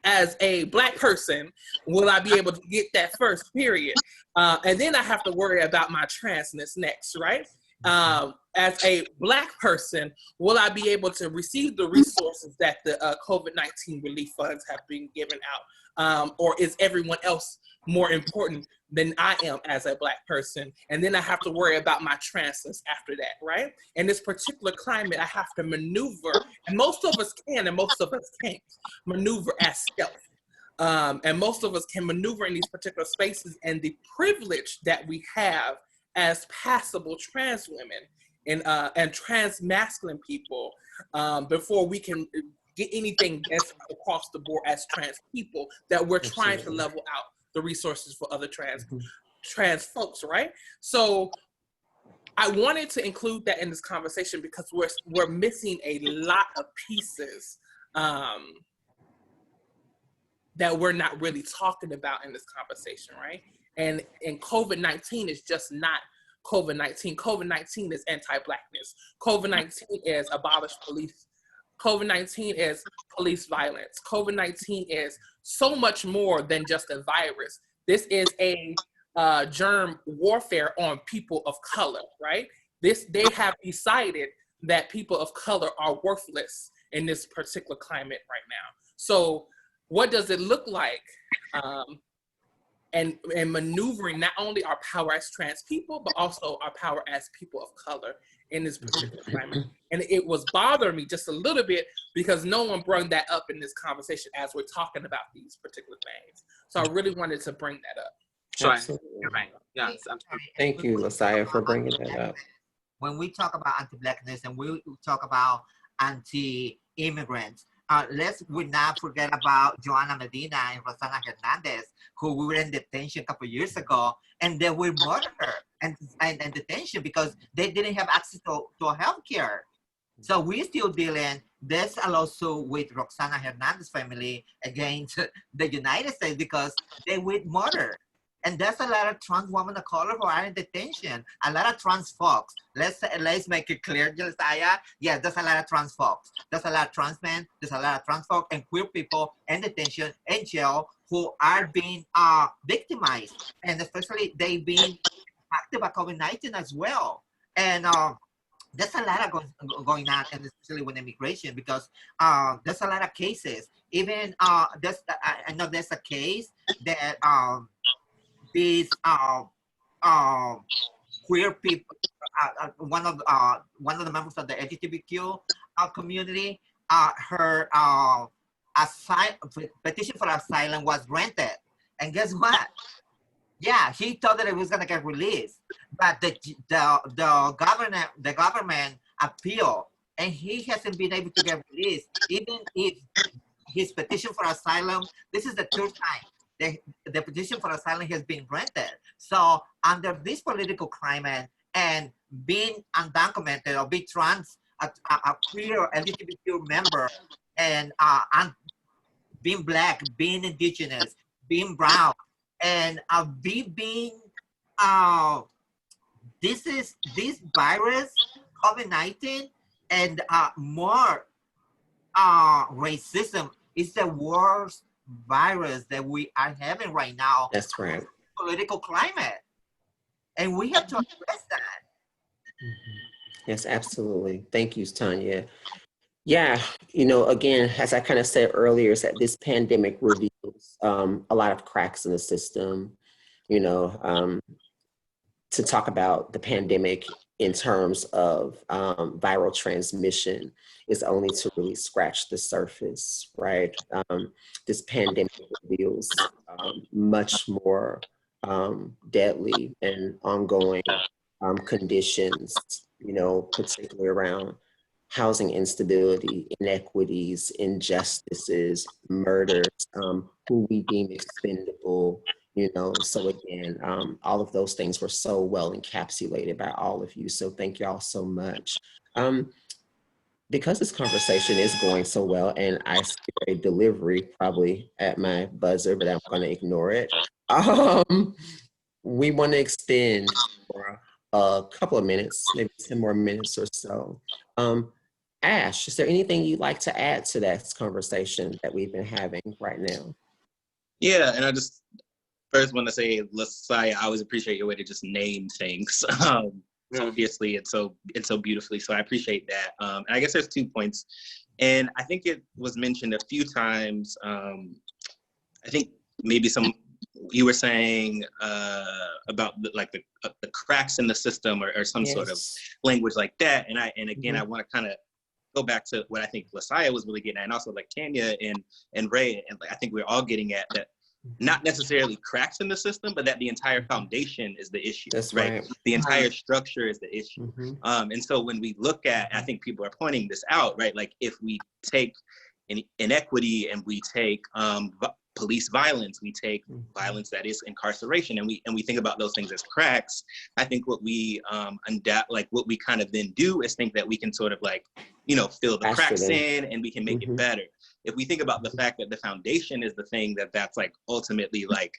as a Black person, will I be able to get that first, period? And then I have to worry about my transness next, right? As a Black person, will I be able to receive the resources that the COVID-19 relief funds have been given out? Or is everyone else more important than I am as a Black person? And then I have to worry about my transness after that, right? In this particular climate, I have to maneuver, and most of us can, and most of us can't maneuver as self. And most of us can maneuver in these particular spaces, and the privilege that we have as passable trans women and trans masculine people, before we can get anything that's across the board as trans people, that we're trying to level out the resources for other trans trans folks, right? So I wanted to include that in this conversation because we're missing a lot of pieces that we're not really talking about in this conversation, right? And COVID-19 is just not COVID-19. COVID-19 is anti-Blackness. COVID-19 is abolish police. COVID-19 is police violence. COVID-19 is so much more than just a virus. This is a germ warfare on people of color, right? They have decided that people of color are worthless in this particular climate right now. So what does it look like? And maneuvering not only our power as trans people, but also our power as people of color in this particular climate. And it was bothering me just a little bit because no one brought that up in this conversation as we're talking about these particular things. So I really wanted to bring that up. Sure. Absolutely. You're right. Yes, absolutely. Thank you, Lasaya, for bringing that up. When we talk about anti-Blackness and we talk about anti-immigrants, let's not forget about Joanna Medina and Roxana Hernandez, who were in detention a couple of years ago, and they were murdered and detention because they didn't have access to health care. So we're still dealing. There's a lawsuit with Roxana Hernandez family against the United States because they were murdered. And there's a lot of trans women of color who are in detention. A lot of trans folks. Let's make it clear, Josiah. Yeah, there's a lot of trans folks. There's a lot of trans men. There's a lot of trans folks and queer people in detention, in jail, who are being victimized. And especially they being impacted by COVID-19 as well. And there's a lot of going on, and especially with immigration, because there's a lot of cases. Even I know there's a case that these queer people, one of the members of the LGBTQ community, her petition for asylum was granted, and guess what? Yeah, he thought that it was gonna get released, but the government appealed, and he hasn't been able to get released, even if his petition for asylum. This is the third time the petition for asylum has been granted. So under this political climate and being undocumented or being trans, a queer LGBTQ member, and being Black, being Indigenous, being brown, and being this virus, COVID-19, and more racism is the worst virus that we are having right now. That's right. Political climate, and we have to address that. Yes, absolutely. Thank you, Tanya. Yeah, you know, again, as I kind of said earlier, is that this pandemic reveals a lot of cracks in the system. You know, to talk about the pandemic in terms of viral transmission is only to really scratch the surface, right? This pandemic reveals much more deadly and ongoing conditions, you know, particularly around housing instability, inequities, injustices, murders, who we deem expendable, you know. So again, all of those things were so well encapsulated by all of you. So thank y'all so much. Because this conversation is going so well, and I see a delivery probably at my buzzer, but I'm gonna ignore it. We wanna extend for a couple of minutes, maybe 10 more minutes or so. Ash, is there anything you'd like to add to that conversation that we've been having right now? Yeah, and I just first want to say, Lasaya, I always appreciate your way to just name things. Obviously, it's so beautifully. So I appreciate that. And I guess there's 2 points, and I think it was mentioned a few times. I think maybe you were saying about the cracks in the system or some sort of language like that. And again, I want to kind of go back to what I think Lasaya was really getting at, and also like Tanya and Ray, and I think we're all getting at that. Not necessarily cracks in the system, but that the entire foundation is the issue. That's right. The entire structure is the issue. And so when we look at, I think people are pointing this out, right? Like if we take inequity and we take police violence, we take violence that is incarceration, and we think about those things as cracks. I think what we what we kind of then do is think that we can sort of like, you know, fill the cracks in and we can make it better. If we think about the fact that the foundation is the thing that's like ultimately like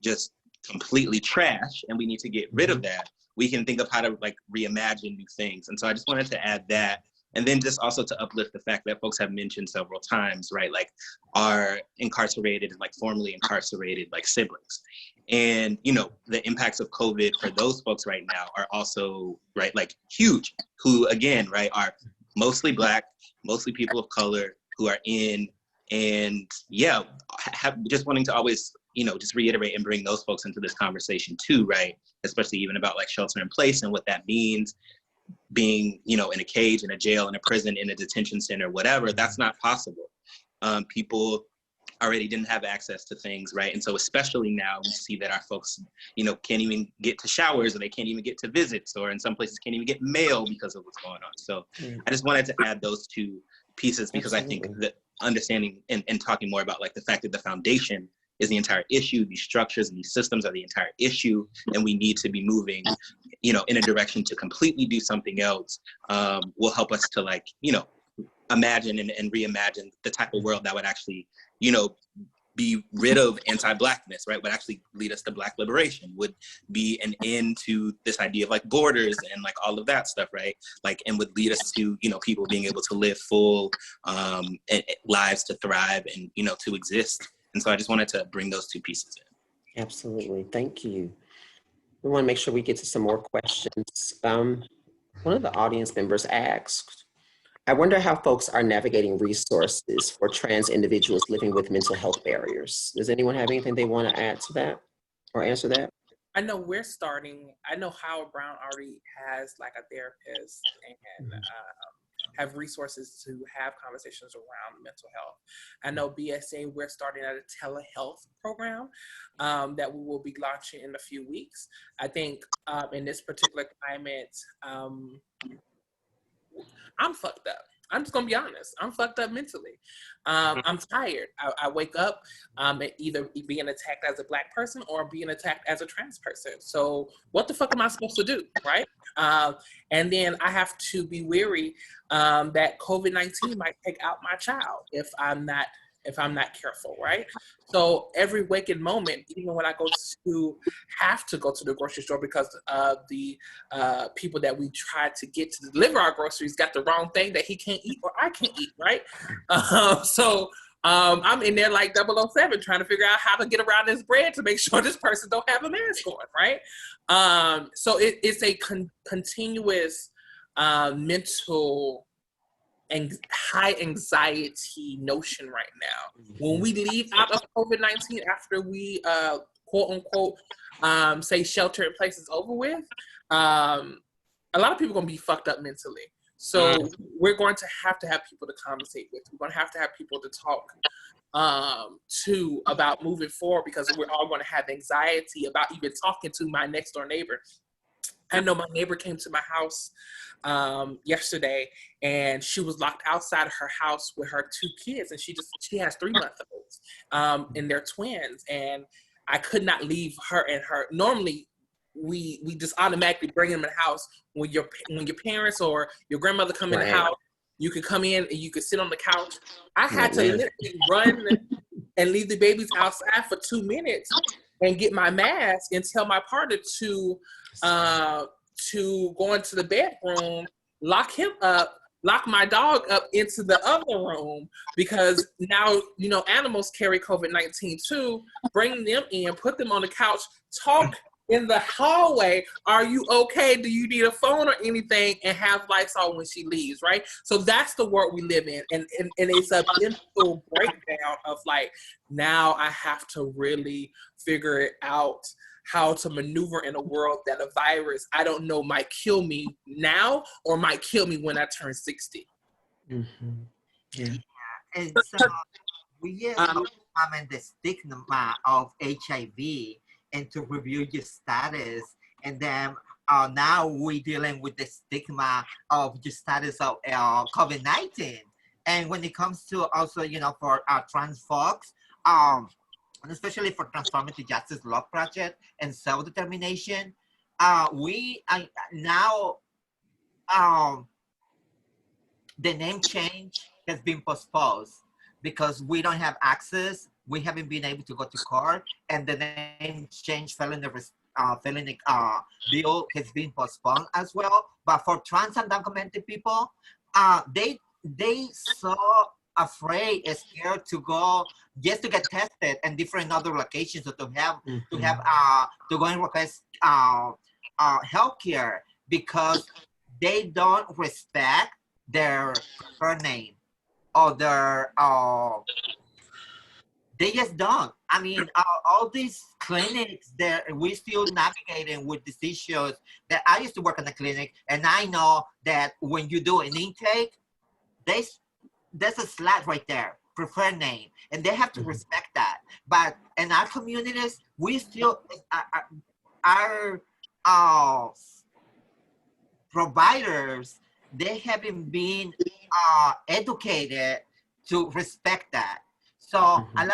just completely trash, and we need to get rid of that, we can think of how to like reimagine new things. And so I just wanted to add that. And then just also to uplift the fact that folks have mentioned several times, right, like our incarcerated and like formerly incarcerated like siblings. And, you know, the impacts of COVID for those folks right now are also, right, like huge, who again, right, are mostly Black, mostly people of color who are in, and yeah, just wanting to always, you know, just reiterate and bring those folks into this conversation too, right, especially even about like shelter in place and what that means. Being, you know, in a cage, in a jail, in a prison, in a detention center, whatever, that's not possible. People already didn't have access to things, right? And so especially now we see that our folks, you know, can't even get to showers, or they can't even get to visits, or in some places can't even get mail because of what's going on. So I just wanted to add those two pieces, because I think that understanding and talking more about like the fact that the foundation is the entire issue, these structures and these systems are the entire issue, and we need to be moving, you know, in a direction to completely do something else, will help us to like, you know, imagine and reimagine the type of world that would actually, you know, be rid of anti-Blackness, right? Would actually lead us to Black liberation, would be an end to this idea of like borders and like all of that stuff, right? Like, and would lead us to, you know, people being able to live full lives, to thrive and, you know, to exist. And so I just wanted to bring those two pieces in. Absolutely, thank you. We want to make sure we get to some more questions. One of the audience members asked, I wonder how folks are navigating resources for trans individuals living with mental health barriers. Does anyone have anything they want to add to that or answer that? I know we're starting, I know Howard Brown already has like a therapist and have resources to have conversations around mental health. I know BSA, we're starting at a telehealth program that we will be launching in a few weeks. I think in this particular climate, I'm fucked up. I'm just gonna be honest. I'm fucked up mentally. I'm tired. I wake up either being attacked as a Black person or being attacked as a trans person. So what the fuck am I supposed to do, right? And then I have to be wary that COVID-19 might take out my child if I'm not careful, right? So every waking moment, even when I have to go to the grocery store because the people that we tried to get to deliver our groceries got the wrong thing that he can't eat or I can't eat, right? So I'm in there like 007 trying to figure out how to get around this bread to make sure this person don't have a mask on, right? So it's a continuous mental and high anxiety notion right now. When we leave out of COVID-19 after we quote unquote say shelter in place is over with, a lot of people are gonna be fucked up mentally. So we're going to have people to conversate with. We're going to have people to talk to about moving forward, because we're all going to have anxiety about even talking to my next door neighbor. I know my neighbor came to my house yesterday, and she was locked outside of her house with her 2 kids, and she has 3-month-olds, and they're twins, and I could not leave her and her. Normally, we just automatically bring them in the house when your parents or your grandmother come in the house. You could come in and you could sit on the couch. I had to literally run and leave the babies outside for 2 minutes and get my mask and tell my partner to go into the bedroom, lock him up, lock my dog up into the other room, because now, you know, animals carry COVID-19 too. Bring them in, put them on the couch, talk in the hallway. Are you okay? Do you need a phone or anything? And have lights on when she leaves, right? So that's the world we live in. And it's a mental breakdown of like, now I have to really figure it out how to maneuver in a world that a virus I don't know might kill me now or might kill me when I turn 60. Yeah. And so we are overcoming the stigma of HIV and to review your status. And then now we're dealing with the stigma of your status of COVID-19. And when it comes to also, you know, for trans folks, and especially for Transformative Justice Law Project and self-determination, we now the name change has been postponed because we don't have access. We haven't been able to go to court, and the name change felony bill has been postponed as well. But for trans undocumented people, they so afraid and scared to go just to get tested in different other locations, or to have to go and request healthcare, because they don't respect their preferred name or their they just don't. I mean, all these clinics that we still navigating with these issues. That I used to work in a clinic, and I know that when you do an intake, there's a slot right there, preferred name, and they have to respect that. But in our communities, we still our providers, they haven't been educated to respect that. So a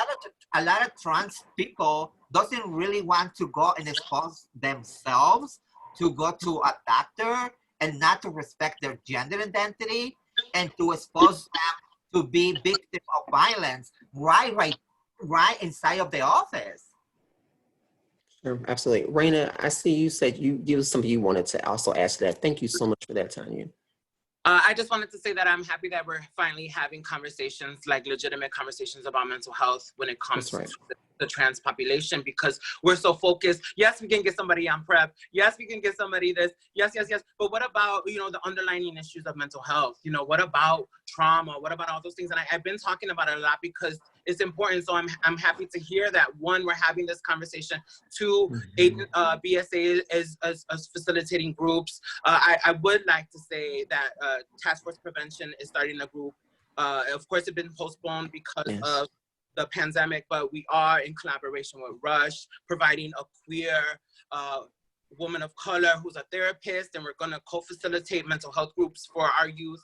lot of trans people doesn't really want to go and expose themselves to go to a doctor and not to respect their gender identity, and to expose them to be victims of violence right inside of the office. Sure, absolutely. Raina, I see you said you was something you wanted to also ask that. Thank you so much for that, Tanya. I just wanted to say that I'm happy that we're finally having conversations, like legitimate conversations about mental health when it comes to the trans population, because we're so focused. Yes, we can get somebody on PrEP. Yes, we can get somebody this. Yes. But what about, the underlying issues of mental health? What about trauma? What about all those things? And I've been talking about it a lot because it's important. So I'm happy to hear that, one, we're having this conversation. Two, BSA is facilitating groups. I would like to say that Task Force Prevention is starting a group. Of course, it's been postponed because of the pandemic, but we are in collaboration with Rush, providing a queer woman of color who's a therapist, and we're gonna co-facilitate mental health groups for our youth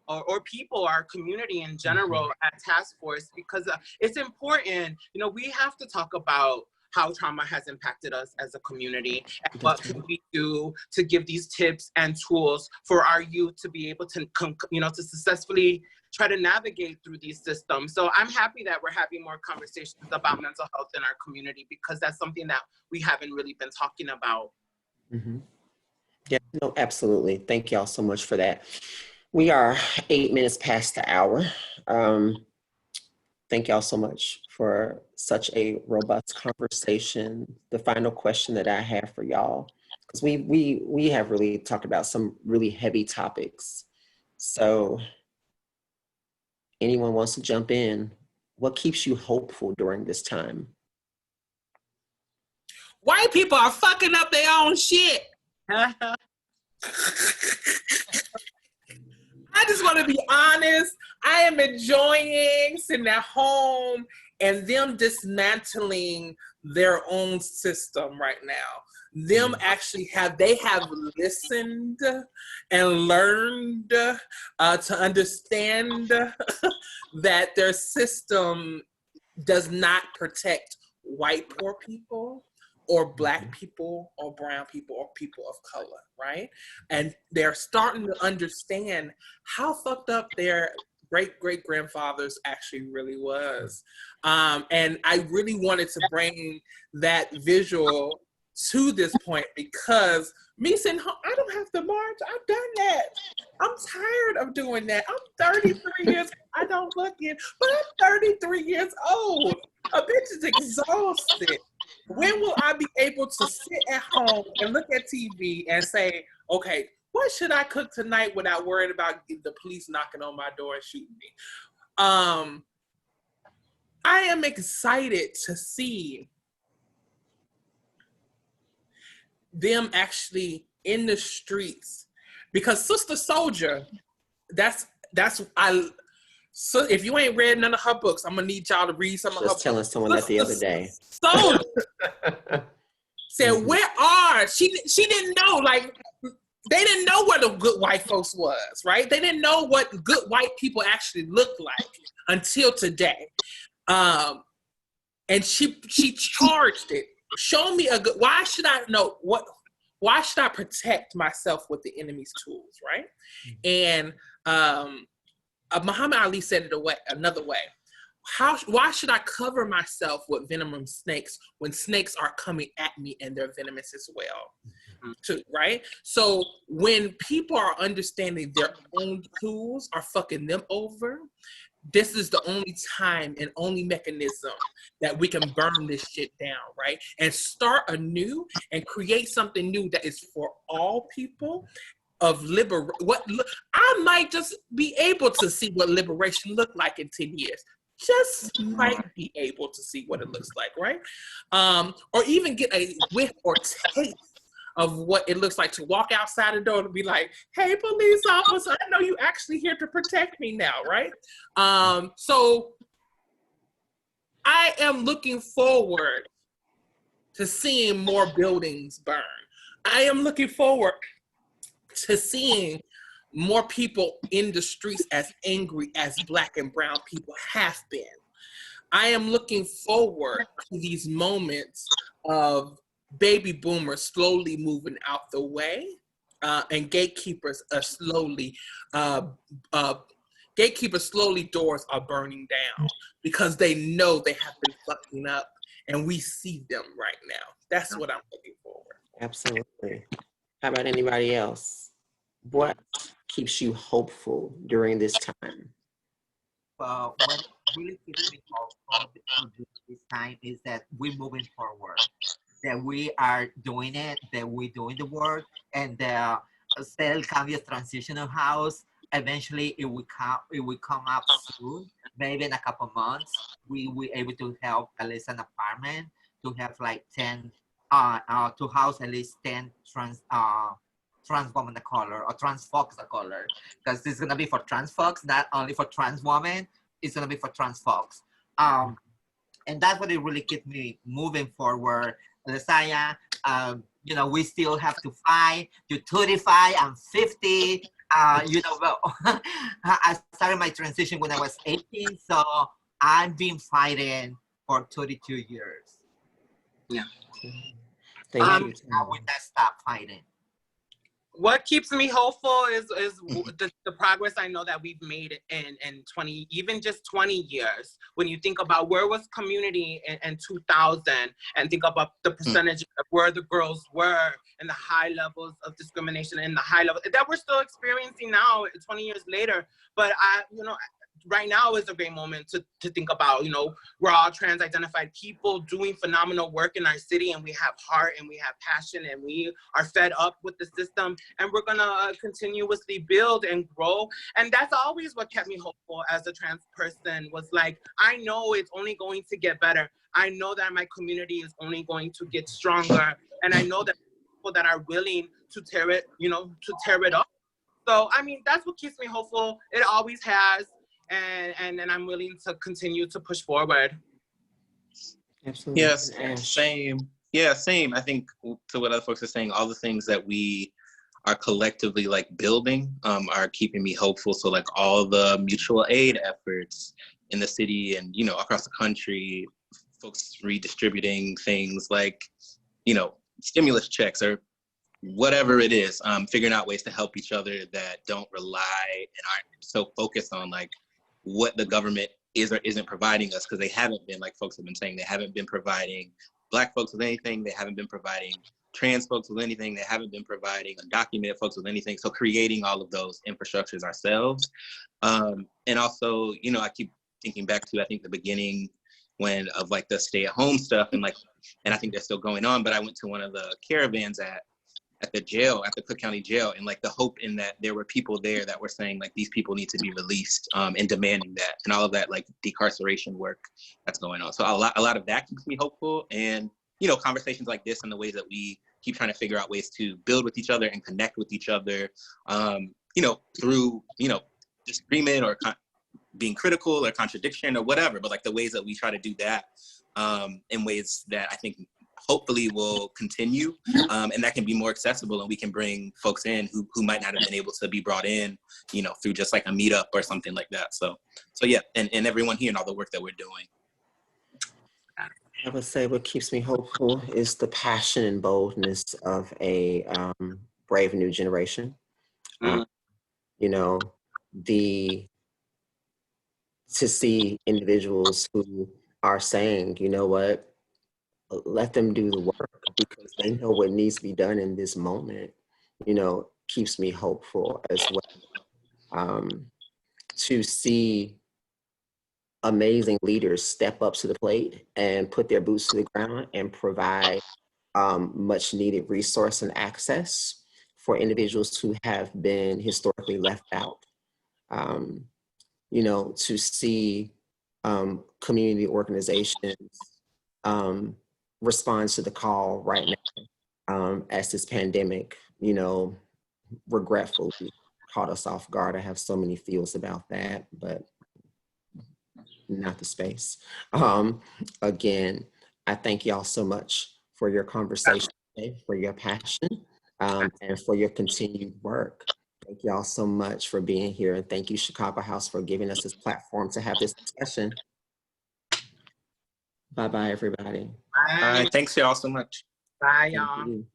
or people, our community in general at Task Force, because it's important. We have to talk about how trauma has impacted us as a community, and what can we do to give these tips and tools for our youth to be able to, to successfully try to navigate through these systems. So I'm happy that we're having more conversations about mental health in our community, because that's something that we haven't really been talking about. Yeah, no, absolutely. Thank y'all so much for that. We are 8 minutes past the hour. Thank y'all so much for such a robust conversation. The final question that I have for y'all, because we have really talked about some really heavy topics. So anyone wants to jump in? What keeps you hopeful during this time? White people are fucking up their own shit. I just want to be honest. I am enjoying sitting at home and them dismantling their own system right now. Them actually have listened and learned to understand that their system does not protect white poor people or Black people or brown people or people of color, right? And they're starting to understand how fucked up their great-great-grandfathers actually really was. And I really wanted to bring that visual to this point, because me saying, I don't have to march, I've done that. I'm tired of doing that. I'm 33 years, I don't look it, but I'm 33 years old. A bitch is exhausted. When will I be able to sit at home and look at TV and say, okay, what should I cook tonight without worrying about the police knocking on my door and shooting me? I am excited to see them actually in the streets, because Sister Soldier, so if you ain't read none of her books, I'm gonna need y'all to read some of her books. Just telling someone that the other day. Soldier said, where are, she didn't know, like, they didn't know where the good white folks was, right? They didn't know what good white people actually looked like until today. And she charged it. Show me a good, why should I protect myself with the enemy's tools, right? And Muhammad Ali said it another way. Why should I cover myself with venomous snakes when snakes are coming at me and they're venomous as well? Right? So when people are understanding their own tools are fucking them over, this is the only time and only mechanism that we can burn this shit down, right? And start anew and create something new that is for all people of I might just be able to see what liberation looked like in 10 years. Just might be able to see what it looks like, right? Or even get a whiff or taste of what it looks like to walk outside the door and be like, hey, police officer, I know you actually here to protect me now, right? So I am looking forward to seeing more buildings burn. I am looking forward to seeing more people in the streets as angry as Black and brown people have been. I am looking forward to these moments of baby boomers slowly moving out the way, and gatekeepers are slowly doors are burning down because they know they have been fucking up, and we see them right now. That's what I'm looking forward. Absolutely. How about anybody else? What keeps you hopeful during this time? Well, what really keeps me hopeful during this time is that we're moving forward, that we are doing it, that we're doing the work, and the Cel Cambios Transitional House, eventually it will come up soon, maybe in a couple months. We will able to help at least an apartment to have like 10, to house at least 10 trans women of color or trans folks of color, because this is gonna be for trans folks, not only for trans women. It's gonna be for trans folks, and that's what it really keeps me moving forward. Lesaya, you know, we still have to fight. You're 35, I'm 50. You know, well, I started my transition when I was 18, so I've been fighting for 32 years. Yeah. Thank you. I will not stop fighting. What keeps me hopeful is the progress I know that we've made in 20, even just 20 years. When you think about where was community in 2000 and think about the percentage of where the girls were and the high levels of discrimination and the high level that we're still experiencing now 20 years later. But right now is a great moment to think about, we're all trans identified people doing phenomenal work in our city, and we have heart and we have passion and we are fed up with the system, and we're gonna continuously build and grow. And that's always what kept me hopeful as a trans person, was like, I know it's only going to get better. I know that my community is only going to get stronger. And I know that people that are willing to tear it, to tear it up. So, I mean, that's what keeps me hopeful. It always has. And I'm willing to continue to push forward. Absolutely. Yes, same. Yeah, same. I think to what other folks are saying, all the things that we are collectively like building are keeping me hopeful. So like all the mutual aid efforts in the city and, across the country, folks redistributing things like, stimulus checks or whatever it is, figuring out ways to help each other that don't rely and aren't so focused on like what the government is or isn't providing us, because they haven't been, like folks have been saying, they haven't been providing Black folks with anything, they haven't been providing trans folks with anything, they haven't been providing undocumented folks with anything. So creating all of those infrastructures ourselves. And also, I keep thinking back to, I think the beginning of like the stay-at-home stuff, and I think they're still going on, but I went to one of the caravans at the jail, at the Cook County Jail, and like the hope in that there were people there that were saying like these people need to be released, and demanding that, and all of that like decarceration work that's going on. So a lot of that keeps me hopeful, and conversations like this and the ways that we keep trying to figure out ways to build with each other and connect with each other, through disagreement or being critical or contradiction or whatever, but like the ways that we try to do that in ways that I think hopefully will continue, and that can be more accessible, and we can bring folks in who might not have been able to be brought in, through just like a meetup or something like that. So yeah, and everyone here and all the work that we're doing. I would say what keeps me hopeful is the passion and boldness of a brave new generation. You know, to see individuals who are saying, you know what, let them do the work because they know what needs to be done in this moment, you know, keeps me hopeful as well. To see amazing leaders step up to the plate and put their boots to the ground and provide much needed resource and access for individuals who have been historically left out. You know, to see community organizations respond to the call right now as this pandemic, you know, regretfully caught us off guard. I have so many feels about that, but not the space. Again, I thank y'all so much for your conversation today, for your passion, and for your continued work. Thank y'all so much for being here. And thank you, Chicago House, for giving us this platform to have this discussion. Bye-bye, everybody. All right, thanks y'all so much. Bye, Thank y'all. you.